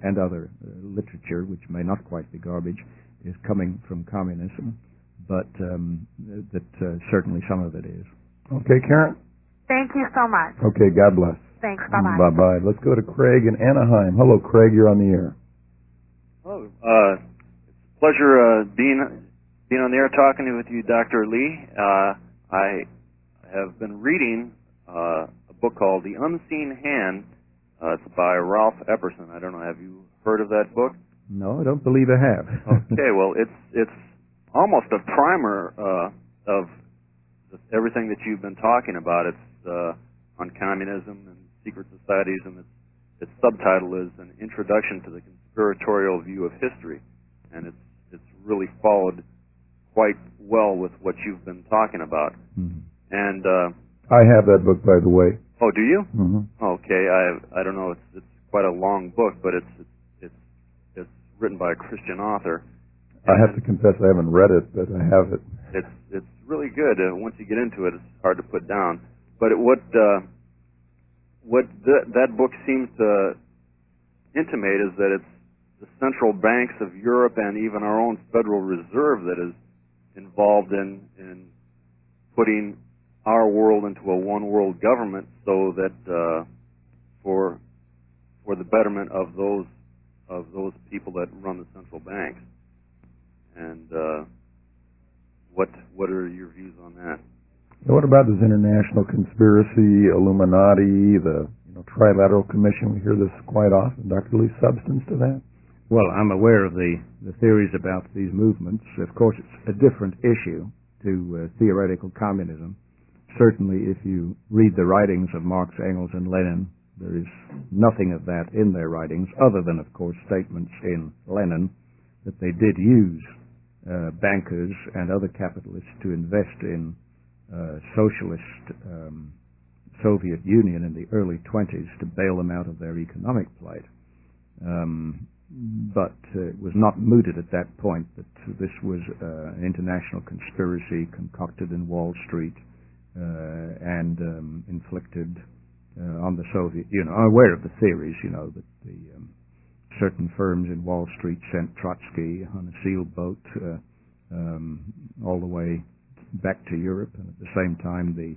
and other literature, which may not quite be garbage, is coming from communism, but that certainly some of it is. Okay, Karen? Thank you so much. Okay, God bless. Thanks. Bye-bye. Bye-bye. Let's go to Craig in Anaheim. Hello, Craig. You're on the air. Hello. It's a pleasure being on the air talking with you, Dr. Lee. I have been reading a book called The Unseen Hand. It's by Ralph Epperson. I don't know, have you heard of that book? No, I don't believe I have. Okay, well, it's almost a primer of everything that you've been talking about. It's on communism and secret societies, and its subtitle is An Introduction to the Conspiratorial View of History, and it's really followed quite well with what you've been talking about. Mm-hmm. And I have that book, by the way. Oh, do you? Mm-hmm. Okay, I don't know. It's quite a long book, but it's written by a Christian author. I have to confess I haven't read it, but I have it. It's really good. Once you get into it, it's hard to put down. But what that book seems to intimate is that it's the central banks of Europe and even our own Federal Reserve that is involved in putting our world into a one-world government, so that for the betterment of those people that run the central banks. And what are your views on that? Now, what about this international conspiracy, Illuminati, the Trilateral Commission? We hear this quite often. Dr. Lee, substance to that? Well, I'm aware of the theories about these movements. Of course, it's a different issue to theoretical communism. Certainly, if you read the writings of Marx, Engels, and Lenin, there is nothing of that in their writings, other than, of course, statements in Lenin that they did use bankers and other capitalists to invest in socialist Soviet Union in the early 20s to bail them out of their economic plight. But it was not mooted at that point that this was an international conspiracy concocted in Wall Street and inflicted on the Soviet Union. I'm aware of the theories, that the certain firms in Wall Street sent Trotsky on a sealboat all the way back to Europe, and at the same time the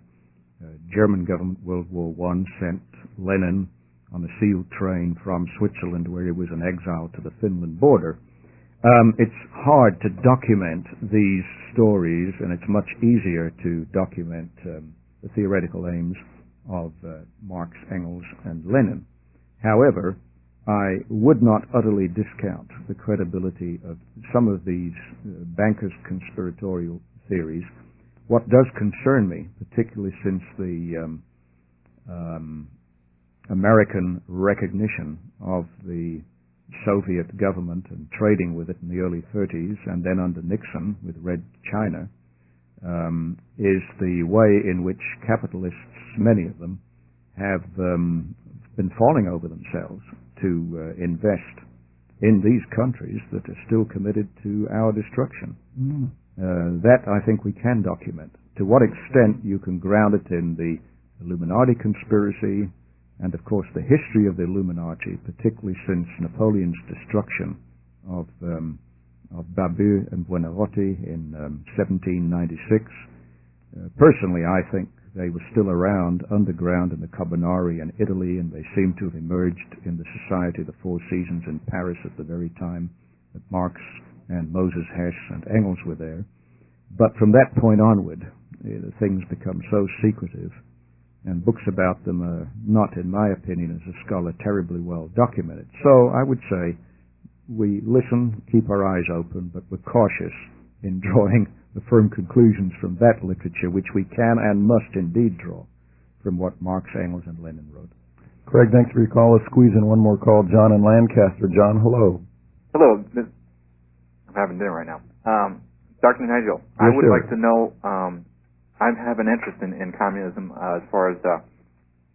German government, World War I, sent Lenin on a sealed train from Switzerland, where he was an exile, to the Finland border. It's hard to document these stories, and it's much easier to document the theoretical aims of Marx, Engels, and Lenin. However, I would not utterly discount the credibility of some of these bankers' conspiratorial theories. What does concern me, particularly since the American recognition of the Soviet government and trading with it in the early 30s, and then under Nixon with Red China, is the way in which capitalists, many of them, have been falling over themselves to invest in these countries that are still committed to our destruction. That I think we can document. To what extent you can ground it in the Illuminati conspiracy, and of course the history of the Illuminati, particularly since Napoleon's destruction of Babu and Buonarroti in 1796. Personally, I think they were still around underground in the Carbonari in Italy, and they seem to have emerged in the Society of the Four Seasons in Paris at the very time that Marx and Moses Hess and Engels were there. But from that point onward, things become so secretive, and books about them are not, in my opinion, as a scholar, terribly well documented. So I would say we listen, keep our eyes open, but we're cautious in drawing the firm conclusions from that literature, which we can and must indeed draw from what Marx, Engels, and Lenin wrote. Craig, thanks for your call. Let's squeeze in one more call. John in Lancaster. John, hello. Hello. I'm having dinner right now. Dr. Nigel, Yes, I would sir. like to know, I have an interest in communism as far as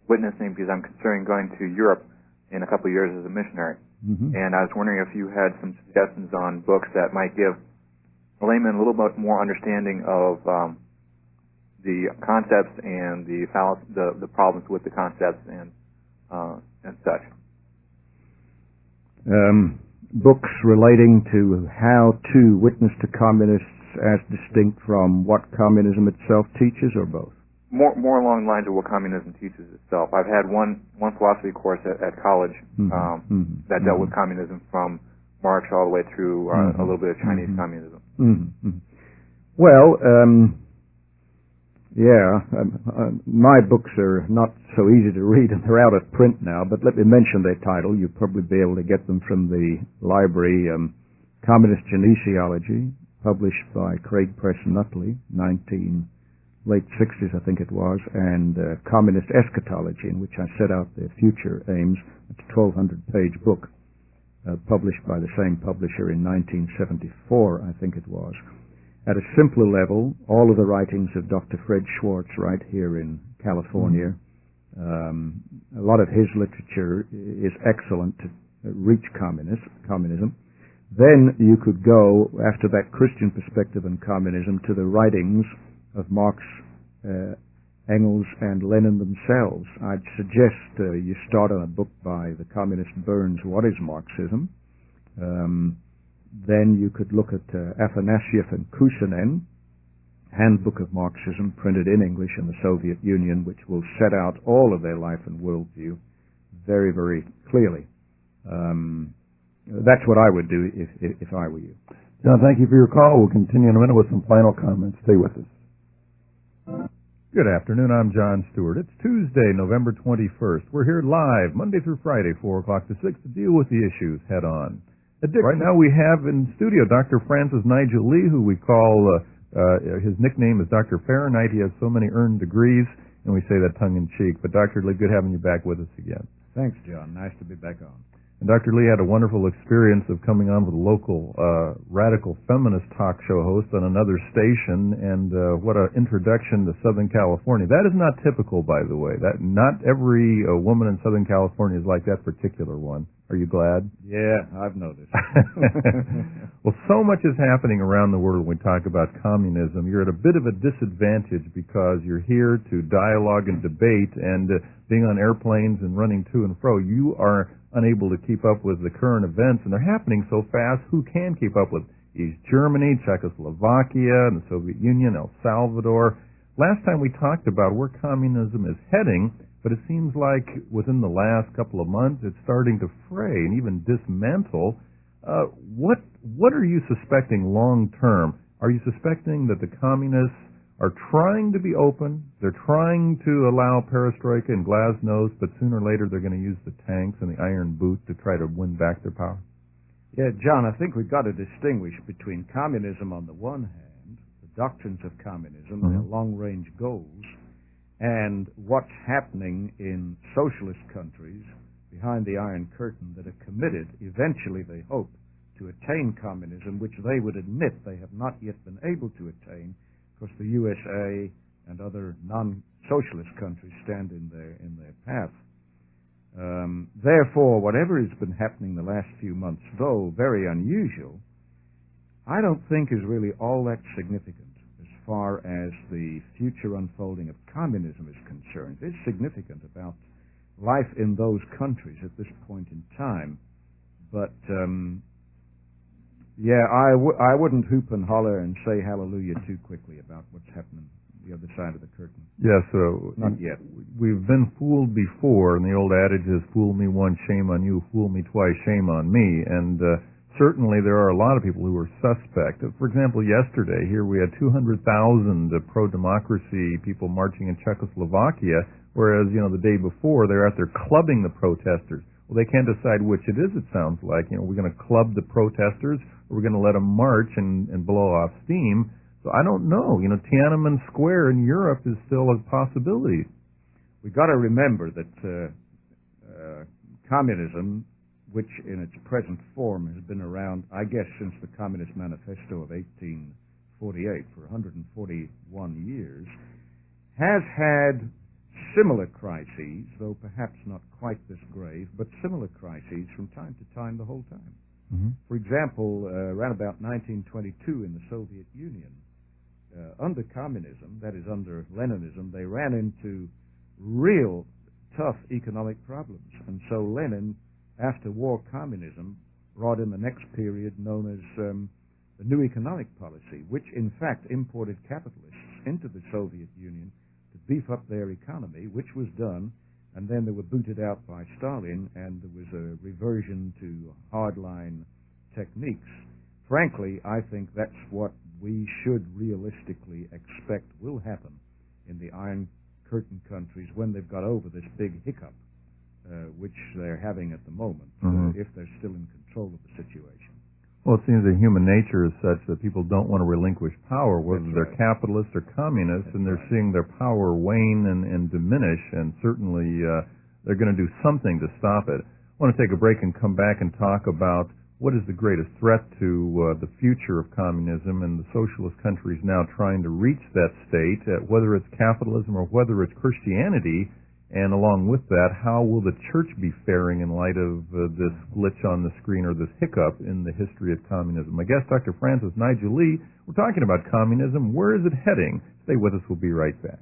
witnessing, because I'm considering going to Europe in a couple of years as a missionary. And I was wondering if you had some suggestions on books that might give a layman a little bit more understanding of the concepts and the problems with the concepts and such. Books relating to how to witness to communists as distinct from what communism itself teaches, or both? More along the lines of what communism teaches itself. I've had one philosophy course at college that dealt with communism from Marx all the way through a little bit of Chinese communism. Well, my books are not so easy to read, and they're out of print now, but let me mention their title. You'll probably be able to get them from the library. Communist Genesiology, published by Craig Press Nutley, late 60s, I think it was, and Communist Eschatology, in which I set out their future aims. It's a 1,200-page book, published by the same publisher in 1974, I think it was. At a simpler level, all of the writings of Dr. Fred Schwartz right here in California. A lot of his literature is excellent to reach communism. Then you could go, after that Christian perspective on communism, to the writings of Marx, Engels, and Lenin themselves. I'd suggest you start on a book by the communist Burns, What is Marxism? Then you could look at Afanasieff and Kusanen, Handbook of Marxism, printed in English in the Soviet Union, which will set out all of their life and worldview very, very clearly. That's what I would do if I were you. John, thank you for your call. We'll continue in a minute with some final comments. Stay with us. Good afternoon. I'm John Stewart. It's Tuesday, November 21st. We're here live Monday through Friday, 4 o'clock to 6, to deal with the issues head on. Right now we have in studio Dr. Francis Nigel Lee, who we call, his nickname is Dr. Fahrenheit. He has so many earned degrees, and we say that tongue-in-cheek. But Dr. Lee, good having you back with us again. Thanks, John. Nice to be back on. And Dr. Lee had a wonderful experience of coming on with a local radical feminist talk show host on another station, and what an introduction to Southern California. That is not typical, by the way. That not every woman in Southern California is like that particular one. Are you glad? Yeah, I've noticed. Well, so much is happening around the world when we talk about communism. You're at a bit of a disadvantage because you're here to dialogue and debate, and being on airplanes and running to and fro, you are unable to keep up with the current events, and they're happening so fast, who can keep up with East Germany, Czechoslovakia, and the Soviet Union, El Salvador. Last time we talked about where communism is heading, but it seems like within the last couple of months it's starting to fray and even dismantle. What are you suspecting long term? Are you suspecting that the communists are trying to be open, they're trying to allow perestroika and glasnost, but sooner or later they're going to use the tanks and the iron boot to try to win back their power? Yeah, John, I think we've got to distinguish between communism on the one hand, the doctrines of communism, their long-range goals, and what's happening in socialist countries behind the Iron Curtain that are committed, eventually they hope, to attain communism, which they would admit they have not yet been able to attain, because the USA and other non-socialist countries stand in their path. Therefore, whatever has been happening the last few months, though very unusual, I don't think is really all that significant as far as the future unfolding of communism is concerned. It's significant about life in those countries at this point in time. But, I wouldn't hoop and holler and say hallelujah too quickly about what's happening the other side of the curtain. Yeah, so not yet. We've been fooled before, and the old adage is, fool me once, shame on you, fool me twice, shame on me. And certainly there are a lot of people who are suspect. For example, yesterday here we had 200,000 pro-democracy people marching in Czechoslovakia, whereas, the day before they're out there clubbing the protesters. Well, they can't decide which it is, it sounds like. We're going to club the protesters, or we're going to let them march and blow off steam. So I don't know. Tiananmen Square in Europe is still a possibility. We've got to remember that communism, which in its present form has been around, I guess, since the Communist Manifesto of 1848, for 141 years, has had similar crises, though perhaps not quite this grave, but similar crises from time to time the whole time. Mm-hmm. For example, around about 1922 in the Soviet Union, under communism, that is under Leninism, they ran into real tough economic problems. And so Lenin, after war communism, brought in the next period known as the New Economic Policy, which in fact imported capitalists into the Soviet Union to beef up their economy, which was done, and then they were booted out by Stalin, and there was a reversion to hardline techniques. Frankly, I think that's what we should realistically expect will happen in the Iron Curtain countries when they've got over this big hiccup, which they're having at the moment, if they're still in control of the situation. Well, it seems that human nature is such that people don't want to relinquish power, whether they're capitalists or communists, and they're seeing their power wane and diminish, and certainly they're going to do something to stop it. I want to take a break and come back and talk about what is the greatest threat to the future of communism and the socialist countries now trying to reach that state, whether it's capitalism or whether it's Christianity. And along with that, how will the church be faring in light of this glitch on the screen or this hiccup in the history of communism? My guest, Dr. Francis Nigel Lee, we're talking about communism. Where is it heading? Stay with us. We'll be right back.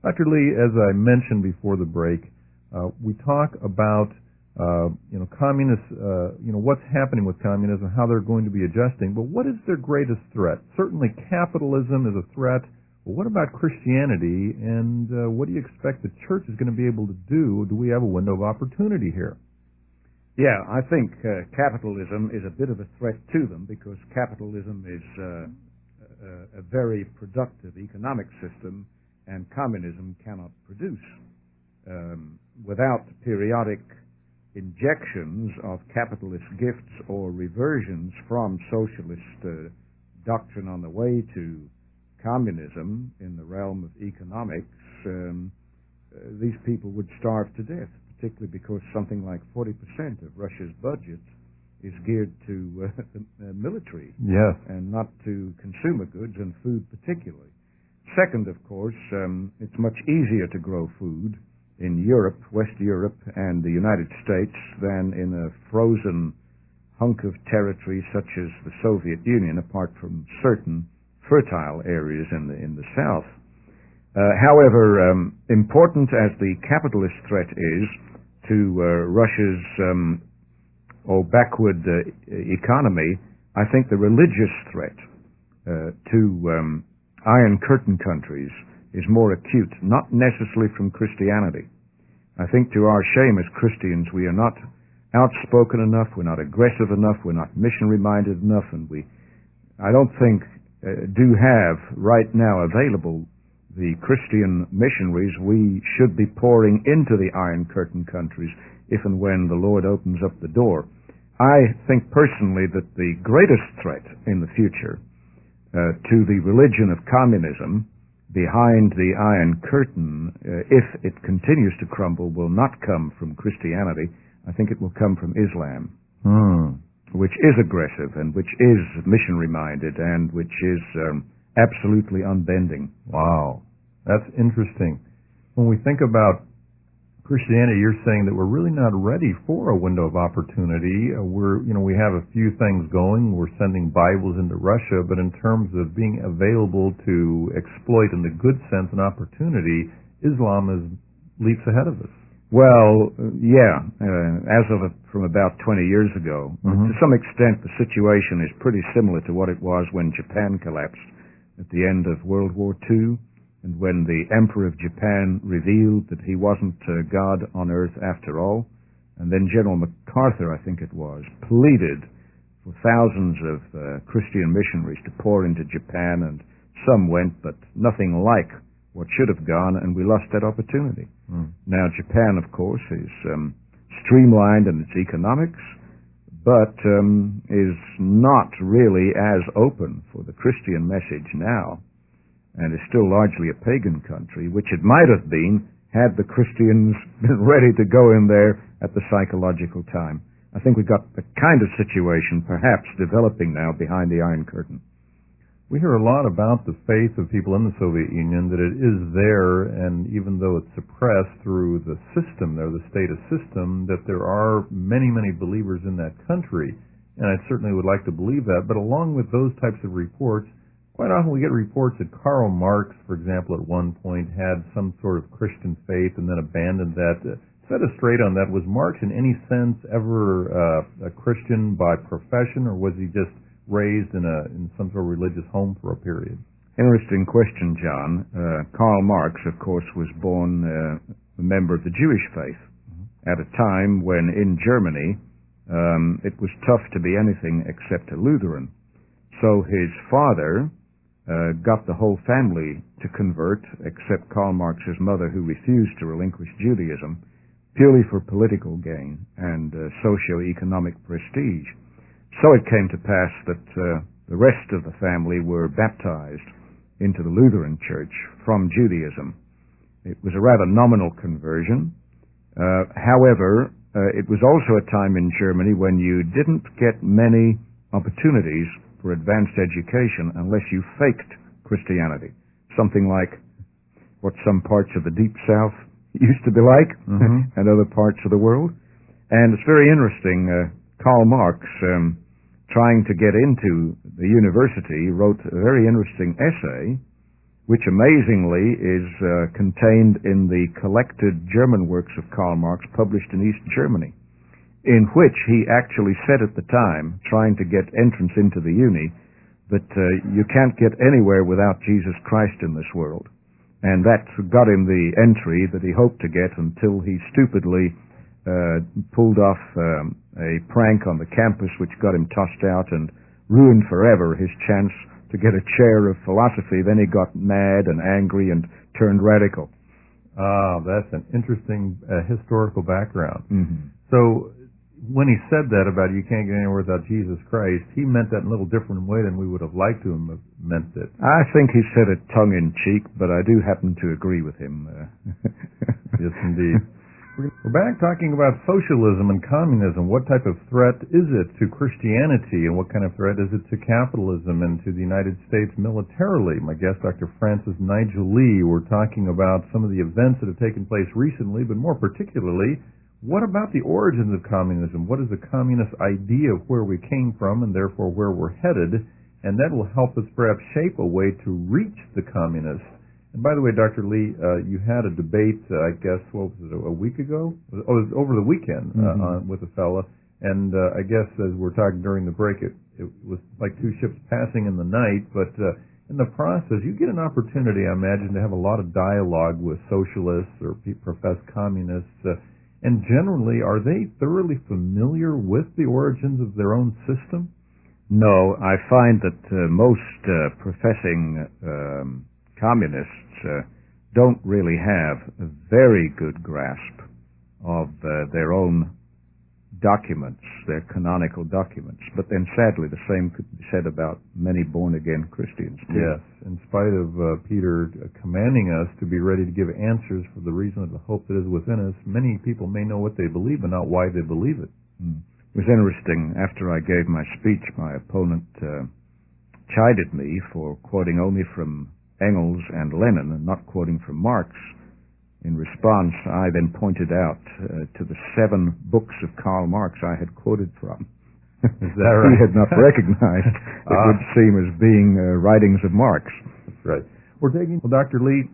Dr. Lee, as I mentioned before the break, we talk about communists, what's happening with communism, how they're going to be adjusting. But what is their greatest threat? Certainly capitalism is a threat. But what about Christianity, and what do you expect the church is going to be able to do? Do we have a window of opportunity here? Yeah, I think capitalism is a bit of a threat to them, because capitalism is a very productive economic system, and communism cannot produce. Without periodic injections of capitalist gifts or reversions from socialist doctrine on the way to communism in the realm of economics, these people would starve to death, particularly because something like 40% of Russia's budget is geared to military, and not to consumer goods and food particularly. Second, of course, it's much easier to grow food in Europe, West Europe, and the United States than in a frozen hunk of territory such as the Soviet Union, apart from certain fertile areas in the south. However, important as the capitalist threat is to Russia's backward economy, I think the religious threat to Iron Curtain countries is more acute, not necessarily from Christianity. I think to our shame as Christians, we are not outspoken enough, we're not aggressive enough, we're not missionary-minded enough, and I don't think, do have right now available the Christian missionaries we should be pouring into the Iron Curtain countries if and when the Lord opens up the door. I think personally that the greatest threat in the future to the religion of communism behind the Iron Curtain, if it continues to crumble, will not come from Christianity. I think it will come from Islam, which is aggressive and which is missionary-minded and which is absolutely unbending. Wow, that's interesting. When we think about Christianity, you're saying that we're really not ready for a window of opportunity. We have a few things going. We're sending Bibles into Russia, but in terms of being available to exploit in the good sense an opportunity, Islam is leaps ahead of us. Well, yeah, from about 20 years ago. To some extent, the situation is pretty similar to what it was when Japan collapsed at the end of World War II, and when the Emperor of Japan revealed that he wasn't God on earth after all, and then General MacArthur, I think it was, pleaded for thousands of Christian missionaries to pour into Japan, and some went, but nothing like what should have gone, and we lost that opportunity. Now, Japan, of course, is streamlined in its economics, but is not really as open for the Christian message now, and is still largely a pagan country, which it might have been had the Christians been ready to go in there at the psychological time. I think we've got the kind of situation perhaps developing now behind the Iron Curtain. We hear a lot about the faith of people in the Soviet Union, that it is there, and even though it's suppressed through the system there, the status system, that there are many, many believers in that country. And I certainly would like to believe that. But along with those types of reports, quite often we get reports that Karl Marx, for example, at one point had some sort of Christian faith and then abandoned that. Set us straight on that. Was Marx in any sense ever a Christian by profession, or was he just raised in some sort of religious home for a period? Interesting question, John. Karl Marx, of course, was born a member of the Jewish faith at a time when in Germany it was tough to be anything except a Lutheran. So his father got the whole family to convert, except Karl Marx's mother, who refused to relinquish Judaism, purely for political gain and socio-economic prestige. So it came to pass that the rest of the family were baptized into the Lutheran Church from Judaism. It was a rather nominal conversion. However, it was also a time in Germany when you didn't get many opportunities for advanced education unless you faked Christianity. Something like what some parts of the Deep South used to be like, and other parts of the world. And it's very interesting, Karl Marx, trying to get into the university, wrote a very interesting essay, which amazingly is contained in the collected German works of Karl Marx published in East Germany, in which he actually said at the time, trying to get entrance into the uni, that you can't get anywhere without Jesus Christ in this world. And that got him the entry that he hoped to get until he stupidly pulled off a prank on the campus which got him tossed out and ruined forever his chance to get a chair of philosophy. Then he got mad and angry and turned radical. Ah, that's an interesting historical background. So when he said that about you can't get anywhere without Jesus Christ, he meant that in a little different way than we would have liked to have meant it. I think he said it tongue-in-cheek, but I do happen to agree with him. Yes, indeed. We're back talking about socialism and communism. What type of threat is it to Christianity, and what kind of threat is it to capitalism and to the United States militarily? My guest, Dr. Francis Nigel Lee, we're talking about some of the events that have taken place recently, but more particularly, what about the origins of communism? What is the communist idea of where we came from and therefore where we're headed? And that will help us perhaps shape a way to reach the communists. And by the way, Dr. Lee, you had a debate, I guess, what was it, a week ago? Oh, it was over the weekend with a fella. And I guess as we're talking during the break, it it was like two ships passing in the night, but in the process, you get an opportunity, I imagine, to have a lot of dialogue with socialists or professed communists. And generally, are they thoroughly familiar with the origins of their own system? No, I find that most professing communists don't really have a very good grasp of their own documents, their canonical documents. But then sadly the same could be said about many born-again Christians too. Yes, in spite of Peter commanding us to be ready to give answers for the reason of the hope that is within us, many people may know what they believe but not why they believe it. It was interesting, after I gave my speech, my opponent chided me for quoting only from Engels and Lenin and not quoting from Marx. In response, I then pointed out to the 7 books of Karl Marx I had quoted from. Is that right? He had not recognized it would seem as being writings of Marx. That's right. We're taking, well, Dr. Lee,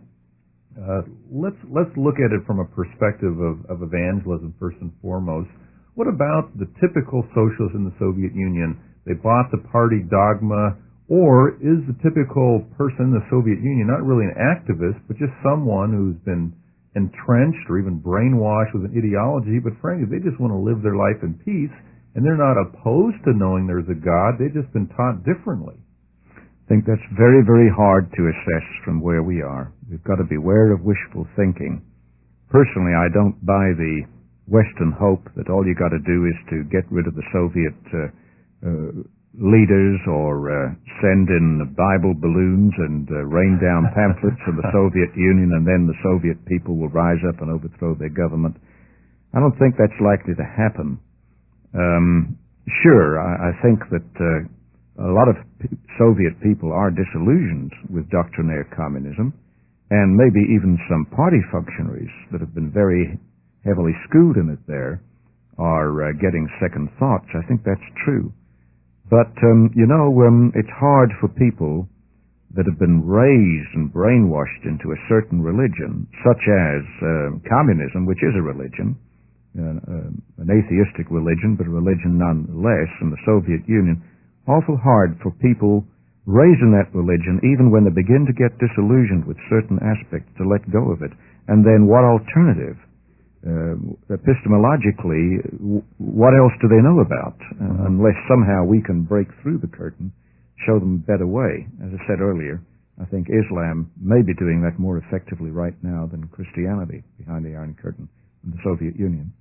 let's look at it from a perspective of evangelism first and foremost. What about the typical socialists in the Soviet Union? They bought the party dogma, or is the typical person in the Soviet Union not really an activist, but just someone who's been entrenched or even brainwashed with an ideology, but frankly, they just want to live their life in peace, and they're not opposed to knowing there's a God. They've just been taught differently. I think that's very, very hard to assess from where we are. We've got to beware of wishful thinking. Personally, I don't buy the Western hope that all you got to do is to get rid of the Soviet leaders or send in Bible balloons and rain down pamphlets from the Soviet Union, and then the Soviet people will rise up and overthrow their government. I don't think that's likely to happen. Sure, I think that a lot of Soviet people are disillusioned with doctrinaire communism, and maybe even some party functionaries that have been very heavily schooled in it there are getting second thoughts. I think that's true. But, it's hard for people that have been raised and brainwashed into a certain religion, such as communism, which is a religion, an atheistic religion, but a religion nonetheless, in the Soviet Union. Awful hard for people raised in that religion, even when they begin to get disillusioned with certain aspects, to let go of it. And then what alternative? Epistemologically, what else do they know about? Unless somehow we can break through the curtain, show them a better way. As I said earlier, I think Islam may be doing that more effectively right now than Christianity behind the Iron Curtain in the Soviet Union.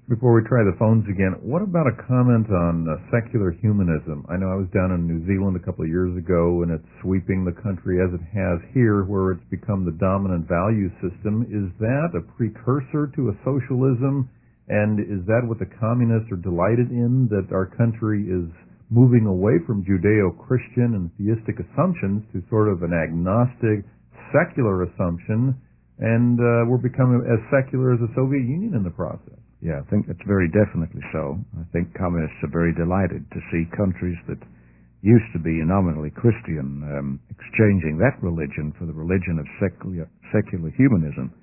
Before we try the phones again, what about a comment on secular humanism? I know I was down in New Zealand a couple of years ago, and it's sweeping the country as it has here, where it's become the dominant value system. Is that a precursor to a socialism? And is that what the communists are delighted in, that our country is moving away from Judeo-Christian and theistic assumptions to sort of an agnostic, secular assumption, and we're becoming as secular as the Soviet Union in the process? Yeah, I think that's very definitely so. I think communists are very delighted to see countries that used to be nominally Christian exchanging that religion for the religion of secular humanism,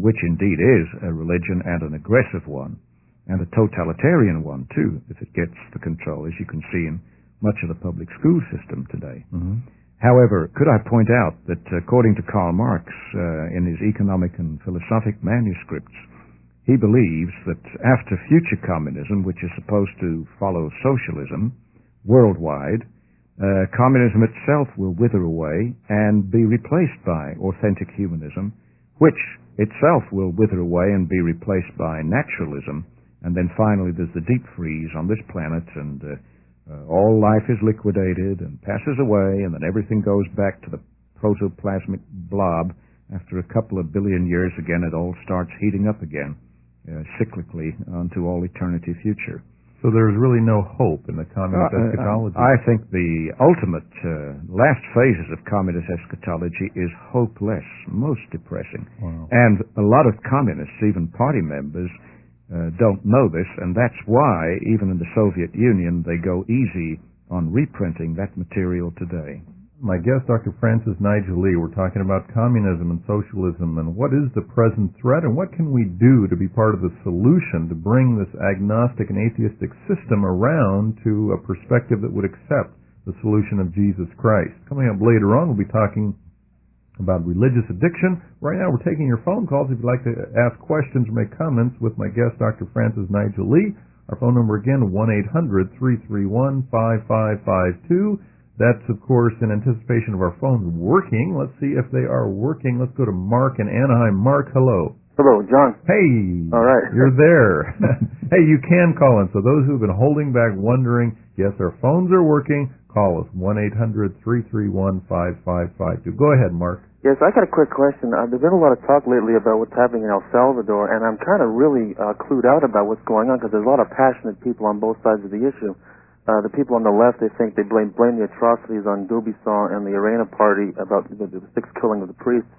which indeed is a religion and an aggressive one, and a totalitarian one too, if it gets the control, as you can see in much of the public school system today. Mm-hmm. However, could I point out that according to Karl Marx, in his economic and philosophic manuscripts, he believes that after future communism, which is supposed to follow socialism worldwide, communism itself will wither away and be replaced by authentic humanism, which itself will wither away and be replaced by naturalism. And then finally there's the deep freeze on this planet, and all life is liquidated and passes away, and then everything goes back to the protoplasmic blob. After a couple of billion years again, it all starts heating up again. Cyclically unto all eternity future. So there's really no hope in the communist eschatology? I think the ultimate last phases of communist eschatology is hopeless, most depressing. Wow. And a lot of communists, even party members, don't know this, and that's why, even in the Soviet Union, they go easy on reprinting that material today. My guest, Dr. Francis Nigel Lee. We're talking about communism and socialism and what is the present threat and what can we do to be part of the solution to bring this agnostic and atheistic system around to a perspective that would accept the solution of Jesus Christ. Coming up later on, we'll be talking about religious addiction. Right now, we're taking your phone calls if you'd like to ask questions or make comments with my guest, Dr. Francis Nigel Lee. Our phone number again, 1-800-331-5552. That's, of course, in anticipation of our phones working. Let's see if they are working. Let's go to Mark in Anaheim. Mark, hello. Hello, John. Hey. All right. You're there. Hey, you can call in. So those who have been holding back, wondering, yes, our phones are working, call us, 1-800-331-5552. Go ahead, Mark. Yes, I got a quick question. There's been a lot of talk lately about what's happening in El Salvador, and I'm kind of really clued out about what's going on because there's a lot of passionate people on both sides of the issue. The people on the left, they think they blame the atrocities on Dubuisson and the Arena Party about the sixth killing of the priests.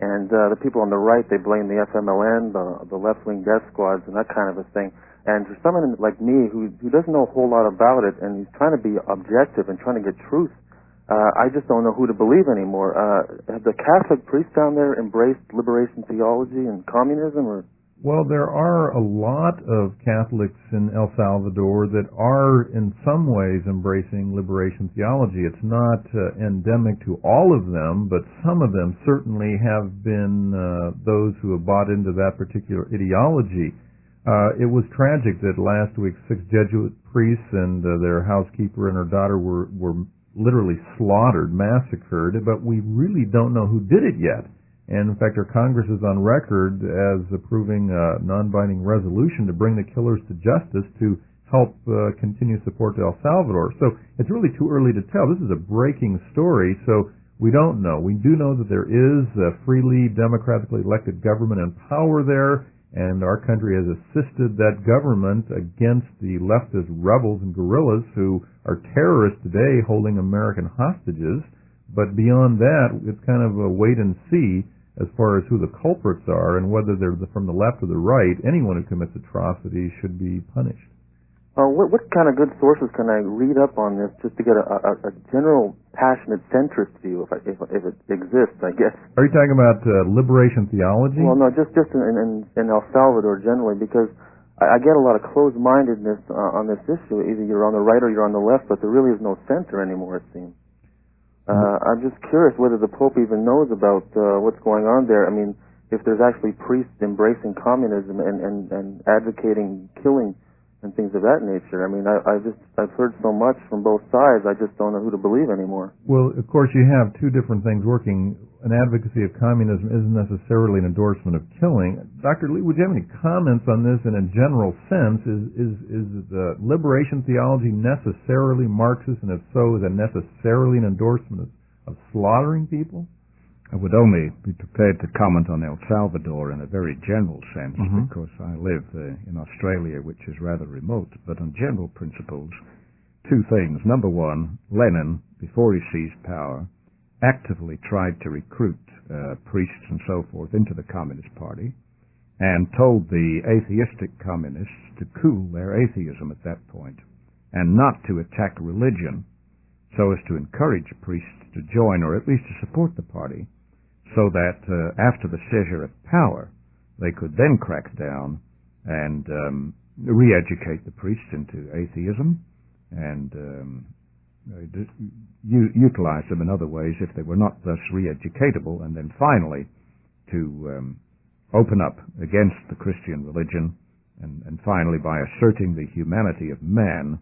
And the people on the right, they blame the FMLN, the left-wing death squads, and that kind of a thing. And for someone like me who doesn't know a whole lot about it and he's trying to be objective and trying to get truth, I just don't know who to believe anymore. Have the Catholic priests down there embraced liberation theology and communism, or? Well, there are a lot of Catholics in El Salvador that are in some ways embracing liberation theology. It's not endemic to all of them, but some of them certainly have been those who have bought into that particular ideology. It was tragic that last week 6 Jesuit priests and their housekeeper and her daughter were literally slaughtered, massacred, but we really don't know who did it yet. And in fact, our Congress is on record as approving a non-binding resolution to bring the killers to justice to help continue support to El Salvador. So it's really too early to tell. This is a breaking story, so we don't know. We do know that there is a freely democratically elected government in power there, and our country has assisted that government against the leftist rebels and guerrillas who are terrorists today holding American hostages. But beyond that, it's kind of a wait and see as far as who the culprits are and whether they're from the left or the right. Anyone who commits atrocities should be punished. What kind of good sources can I read up on this just to get a general passionate centrist view, if it exists, I guess? Are you talking about liberation theology? Well, no, just in El Salvador generally, because I get a lot of closed-mindedness on this issue. Either you're on the right or you're on the left, but there really is no center anymore, it seems. I'm just curious whether the Pope even knows about what's going on there. I mean, if there's actually priests embracing communism and advocating killing and things of that nature. I mean, I've heard so much from both sides, I just don't know who to believe anymore. Well, of course, you have two different things working. An advocacy of communism isn't necessarily an endorsement of killing. Dr. Lee, would you have any comments on this in a general sense? Is the liberation theology necessarily Marxist, and if so, is it necessarily an endorsement of slaughtering people? I would only be prepared to comment on El Salvador in a very general sense, because I live in Australia, which is rather remote. But on general principles, two things. Number one, Lenin, before he seized power, actively tried to recruit priests and so forth into the Communist Party and told the atheistic communists to cool their atheism at that point and not to attack religion, so as to encourage priests to join or at least to support the party, so that after the seizure of power, they could then crack down and re-educate the priests into atheism and utilize them in other ways if they were not thus re-educatable, and then finally to open up against the Christian religion and finally, by asserting the humanity of man,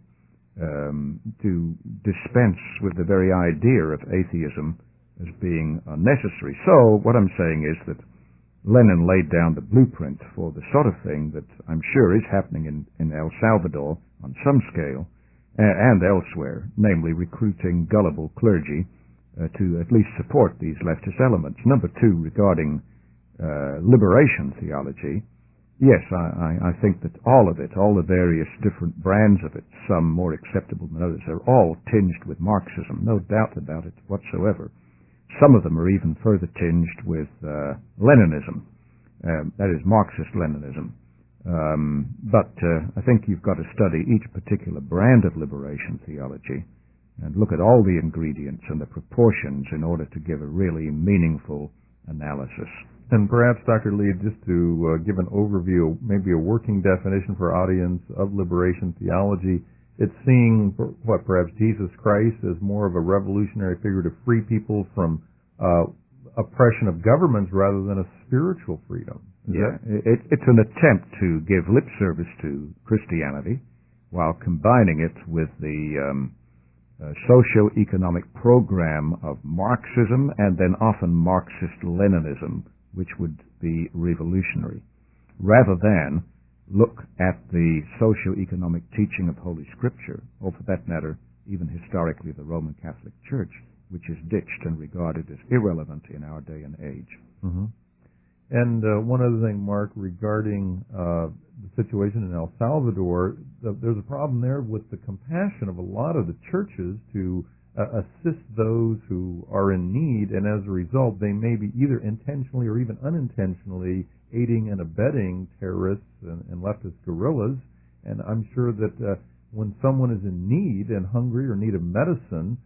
to dispense with the very idea of atheism as being unnecessary. So what I'm saying is that Lenin laid down the blueprint for the sort of thing that I'm sure is happening in El Salvador on some scale and elsewhere, namely recruiting gullible clergy to at least support these leftist elements. Number two, regarding liberation theology, yes, I think that all of it, all the various different brands of it, some more acceptable than others, are all tinged with Marxism, no doubt about it whatsoever. Some of them are even further tinged with Leninism, that is Marxist-Leninism. But I think you've got to study each particular brand of liberation theology and look at all the ingredients and the proportions in order to give a really meaningful analysis. And perhaps, Dr. Lee, just to give an overview, maybe a working definition for our audience of liberation theology, it's seeing perhaps Jesus Christ as more of a revolutionary figure to free people from oppression of governments rather than a spiritual freedom. It's an attempt to give lip service to Christianity while combining it with the socio-economic program of Marxism and then often Marxist-Leninism, which would be revolutionary, rather than look at the socio-economic teaching of Holy Scripture, or for that matter, even historically the Roman Catholic Church, which is ditched and regarded as irrelevant in our day and age. Mm-hmm. And one other thing, Mark, regarding the situation in El Salvador, there's a problem there with the compassion of a lot of the churches to assist those who are in need, and as a result, they may be either intentionally or even unintentionally aiding and abetting terrorists and leftist guerrillas. And I'm sure that when someone is in need and hungry or need of medicine,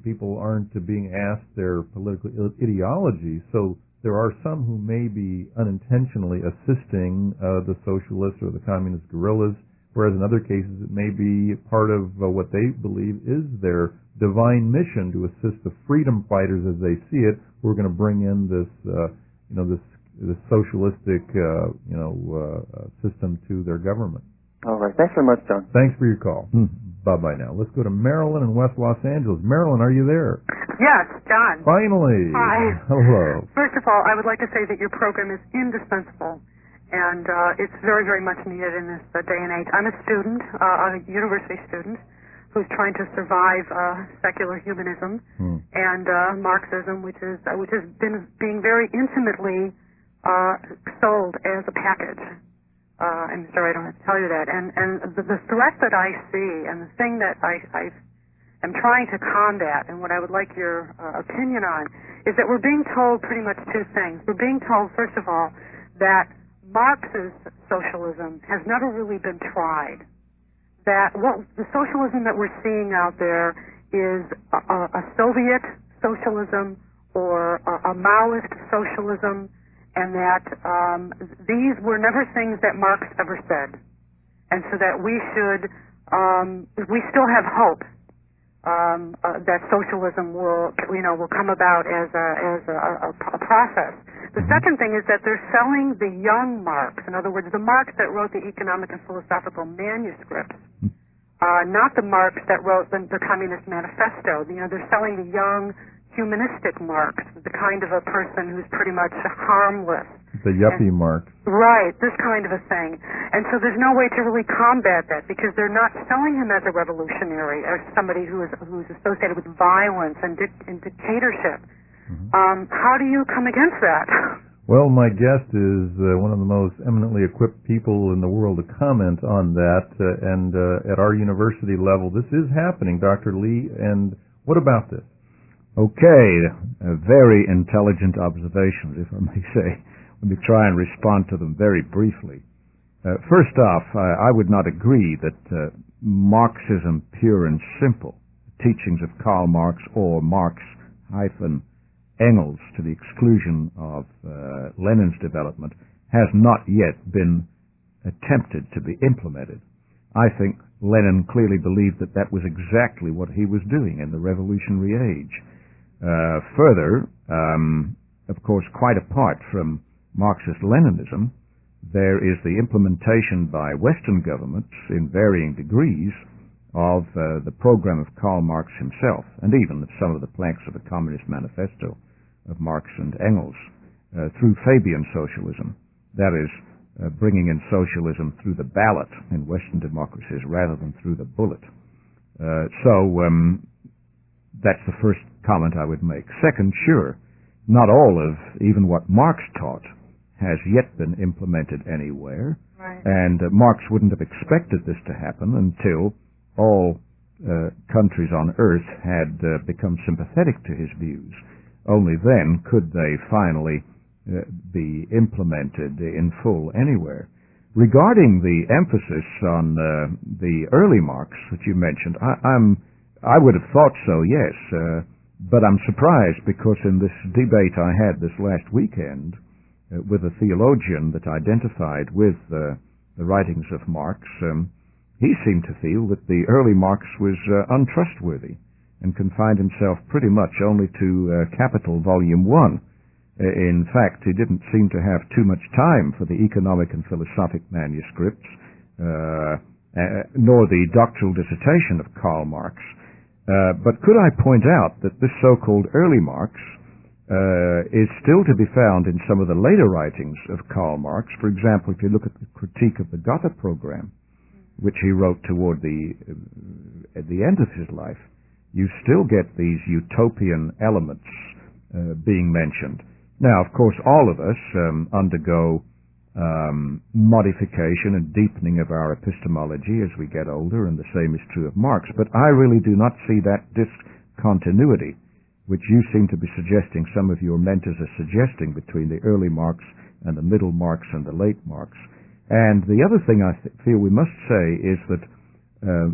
people aren't being asked their political ideology. So there are some who may be unintentionally assisting the socialists or the communist guerrillas, whereas in other cases it may be part of what they believe is their divine mission to assist the freedom fighters as they see it, who are going to bring in this, this socialistic, system to their government. All right. Thanks very much, John. Thanks for your call. Bye-bye now. Let's go to Marilyn in West Los Angeles. Marilyn, are you there? Yes, John. Finally. Hi. Hello. First of all, I would like to say that your program is indispensable, and it's very, very much needed in this day and age. I'm a student, a university student, who's trying to survive secular humanism and Marxism, which has been being very intimately sold as a package. I'm sorry I don't have to tell you that. And the threat that I see and the thing that I am trying to combat and what I would like your opinion on is that we're being told pretty much two things. We're being told, first of all, that Marx's socialism has never really been tried. That the socialism that we're seeing out there is a Soviet socialism or a Maoist socialism, and that these were never things that Marx ever said, and so that we still have hope that socialism will come about as a process. The second thing is that they're selling the young Marx, in other words, the Marx that wrote the economic and philosophical manuscripts, not the Marx that wrote the Communist Manifesto. They're selling the young, humanistic Marx, the kind of a person who's pretty much harmless. The yuppie Marx. Right, this kind of a thing. And so there's no way to really combat that because they're not selling him as a revolutionary or somebody who's associated with violence and dictatorship. How do you come against that? Well, my guest is one of the most eminently equipped people in the world to comment on that, and at our university level, this is happening, Dr. Lee, and what about this? Okay, very intelligent observations, if I may say. Let me try and respond to them very briefly. First off, I would not agree that Marxism pure and simple, teachings of Karl Marx or Marx-Engels to the exclusion of Lenin's development, has not yet been attempted to be implemented. I think Lenin clearly believed that that was exactly what he was doing in the revolutionary age. Further, of course, quite apart from Marxist-Leninism, there is the implementation by Western governments in varying degrees of the program of Karl Marx himself, and even of some of the planks of the Communist Manifesto of Marx and Engels, through Fabian socialism. That is, bringing in socialism through the ballot in Western democracies rather than through the bullet. That's the first comment I would make. Second, sure, not all of even what Marx taught has yet been implemented anywhere, right. And Marx wouldn't have expected this to happen until all countries on earth had become sympathetic to his views. Only then could they finally be implemented in full anywhere. Regarding the emphasis on the early Marx that you mentioned, I'm I would have thought so, yes. But I'm surprised because in this debate I had this last weekend with a theologian that identified with the writings of Marx, he seemed to feel that the early Marx was untrustworthy and confined himself pretty much only to Capital Volume 1. In fact, he didn't seem to have too much time for the economic and philosophic manuscripts, nor the doctoral dissertation of Karl Marx. But could I point out that this so-called early Marx is still to be found in some of the later writings of Karl Marx? For example, if you look at the Critique of the Gotha Program, which he wrote toward at the end of his life, you still get these utopian elements being mentioned. Now, of course, all of us undergo modification and deepening of our epistemology as we get older, and the same is true of Marx. But I really do not see that discontinuity, which you seem to be suggesting, some of your mentors are suggesting, between the early Marx and the middle Marx and the late Marx. And the other thing I feel we must say is that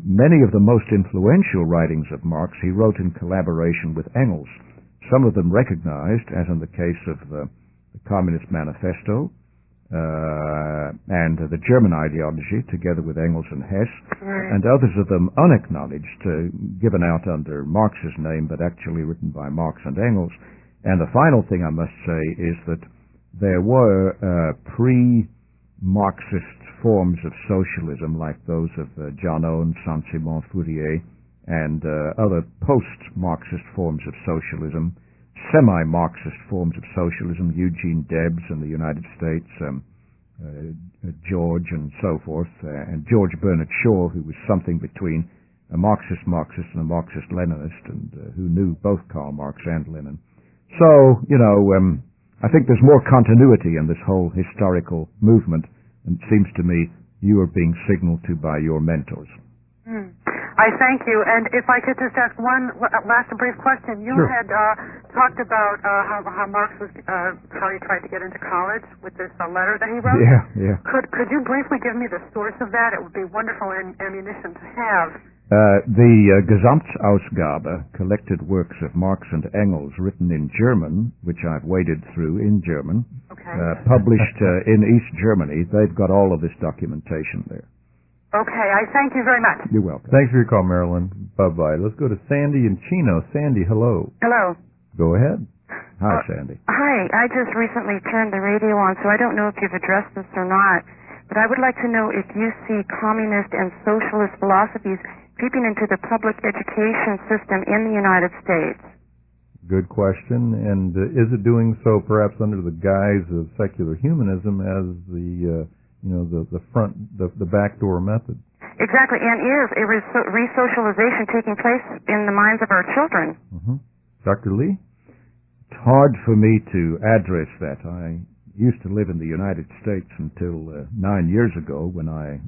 many of the most influential writings of Marx he wrote in collaboration with Engels. Some of them recognized, as in the case of the Communist Manifesto and the German ideology, together with Engels and Hess, and others of them unacknowledged, given out under Marx's name, but actually written by Marx and Engels. And the final thing I must say is that there were pre-Marxist forms of socialism, like those of John Owen, Saint-Simon Fourier, and other post-Marxist forms of socialism, semi-Marxist forms of socialism, Eugene Debs in the United States, George and so forth, and George Bernard Shaw, who was something between a Marxist and a Marxist-Leninist, and who knew both Karl Marx and Lenin. So, I think there's more continuity in this whole historical movement, and it seems to me you are being signaled to by your mentors. I thank you. And if I could just ask one last brief question. You had talked about how Marx was, how he tried to get into college with this letter that he wrote. Yeah. Could you briefly give me the source of that? It would be wonderful ammunition to have. The Gesamtausgabe, collected works of Marx and Engels, written in German, which I've waded through in German, published in East Germany. They've got all of this documentation there. Okay, I thank you very much. You're welcome. Thanks for your call, Marilyn. Bye-bye. Let's go to Sandy in Chino. Sandy, hello. Hello. Go ahead. Hi, Sandy. Hi. I just recently turned the radio on, so I don't know if you've addressed this or not, but I would like to know if you see communist and socialist philosophies creeping into the public education system in the United States. Good question. And is it doing so perhaps under the guise of secular humanism as the backdoor method? Exactly, and is a re-socialization taking place in the minds of our children? Dr. Lee? It's hard for me to address that. I used to live in the United States until 9 years ago, when I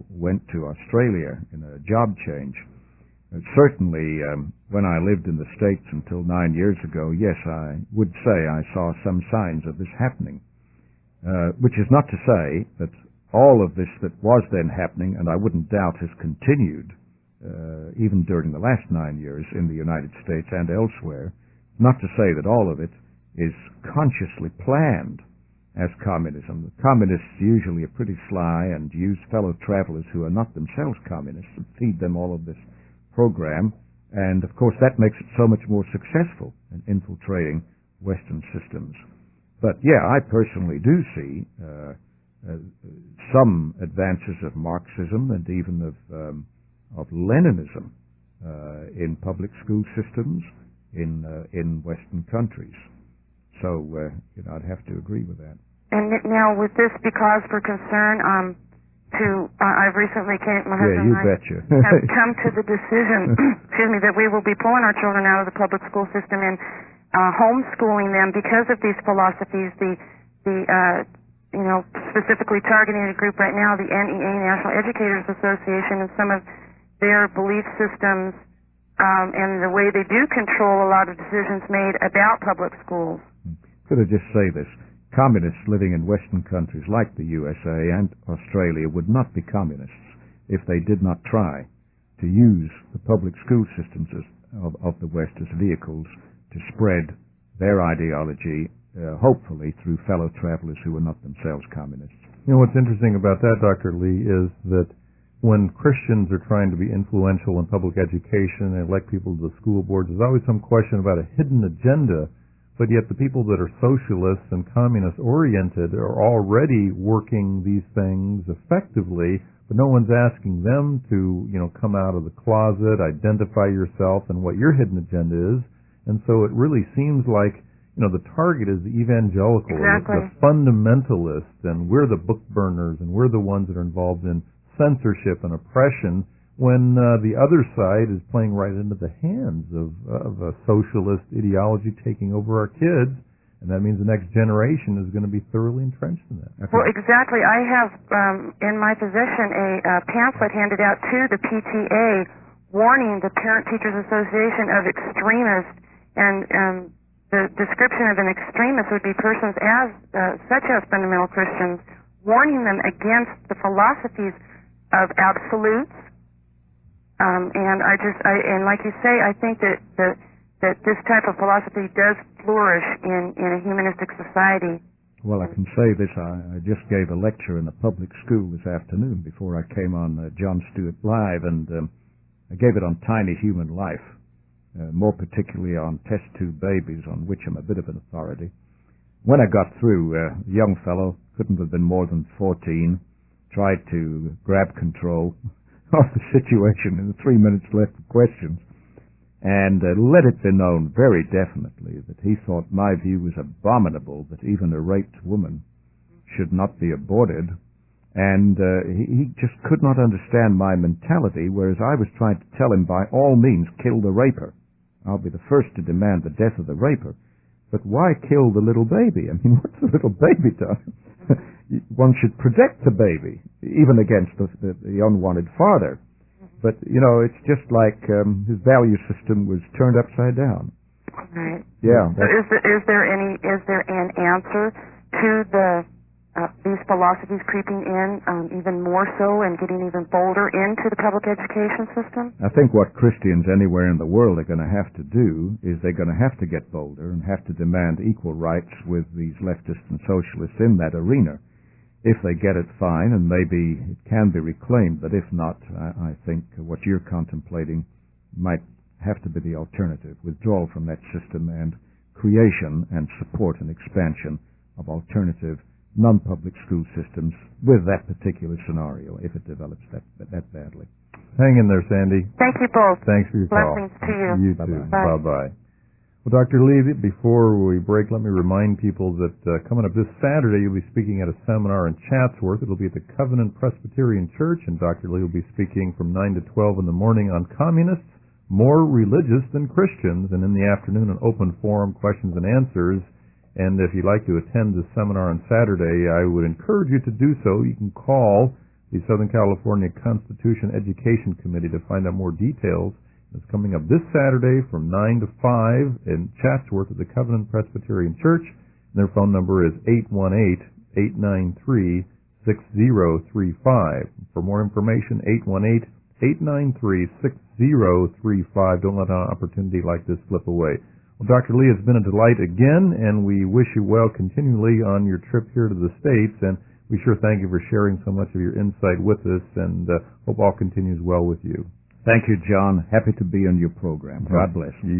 went to Australia in a job change. Certainly, when I lived in the States until 9 years ago, yes, I would say I saw some signs of this happening. Which is not to say that all of this that was then happening, and I wouldn't doubt has continued even during the last 9 years in the United States and elsewhere, not to say that all of it is consciously planned as communism. The communists usually are pretty sly and use fellow travelers who are not themselves communists and feed them all of this program, and of course that makes it so much more successful in infiltrating Western systems. But yeah, I personally do see some advances of Marxism and even of Leninism in public school systems in Western countries. So I'd have to agree with that. And now, would this be cause for concern? I've recently my husband and I have come to the decision, that we will be pulling our children out of the public school system and homeschooling them because of these philosophies. Specifically targeting a group right now, the NEA, National Educators Association, and some of their belief systems and the way they do control a lot of decisions made about public schools. Could I just say this? Communists living in Western countries like the USA and Australia would not be communists if they did not try to use the public school systems of the West as vehicles to spread their ideology, hopefully through fellow travelers who are not themselves communists. You know, what's interesting about that, Dr. Lee, is that when Christians are trying to be influential in public education and elect people to the school boards, there's always some question about a hidden agenda, but yet the people that are socialists and communist-oriented are already working these things effectively, but no one's asking them to, come out of the closet, identify yourself and what your hidden agenda is. And so it really seems like, the target is the evangelical, exactly. the fundamentalist, and we're the book burners, and we're the ones that are involved in censorship and oppression, when the other side is playing right into the hands of a socialist ideology taking over our kids, and that means the next generation is going to be thoroughly entrenched in that. Well, exactly. I have in my possession a pamphlet handed out to the PTA warning the Parent-Teachers Association of extremists, and the description of an extremist would be persons such as fundamental Christians, warning them against the philosophies of absolutes. And like you say, I think that this type of philosophy does flourish in a humanistic society. Well, I can say this. I just gave a lecture in a public school this afternoon before I came on Jon Stewart Live, and I gave it on tiny human life, more particularly on test tube babies, on which I'm a bit of an authority. When I got through, a young fellow, couldn't have been more than 14, tried to grab control of the situation in the 3 minutes left for questions, and let it be known very definitely that he thought my view was abominable, that even a raped woman should not be aborted, and he just could not understand my mentality, whereas I was trying to tell him, by all means, kill the raper. I'll be the first to demand the death of the raper, but why kill the little baby? I mean, what's the little baby done? One should protect the baby, even against the unwanted father. But, it's just like his value system was turned upside down. Right. Yeah. So is there an answer to these philosophies creeping in even more so and getting even bolder into the public education system? I think what Christians anywhere in the world are going to have to do is they're going to have to get bolder and have to demand equal rights with these leftists and socialists in that arena. If they get it, fine, and maybe it can be reclaimed, but if not, I think what you're contemplating might have to be the alternative, withdrawal from that system and creation and support and expansion of alternative non-public school systems with that particular scenario, if it develops that badly. Hang in there, Sandy. Thank you both. Thanks for your call. Blessings to you. You too. Bye-bye. Well, Dr. Lee, before we break, let me remind people that coming up this Saturday, you'll be speaking at a seminar in Chatsworth. It'll be at the Covenant Presbyterian Church, and Dr. Lee will be speaking from 9 to 12 in the morning on communists, more religious than Christians, and in the afternoon, an open forum, questions and answers. And if you'd like to attend this seminar on Saturday, I would encourage you to do so. You can call the Southern California Constitution Education Committee to find out more details. It's coming up this Saturday from 9 to 5 in Chatsworth at the Covenant Presbyterian Church. And their phone number is 818-893-6035. For more information, 818-893-6035. Don't let an opportunity like this slip away. Well, Dr. Lee, it's been a delight again, and we wish you well continually on your trip here to the States. And we sure thank you for sharing so much of your insight with us, and hope all continues well with you. Thank you, John. Happy to be on your program. God bless. You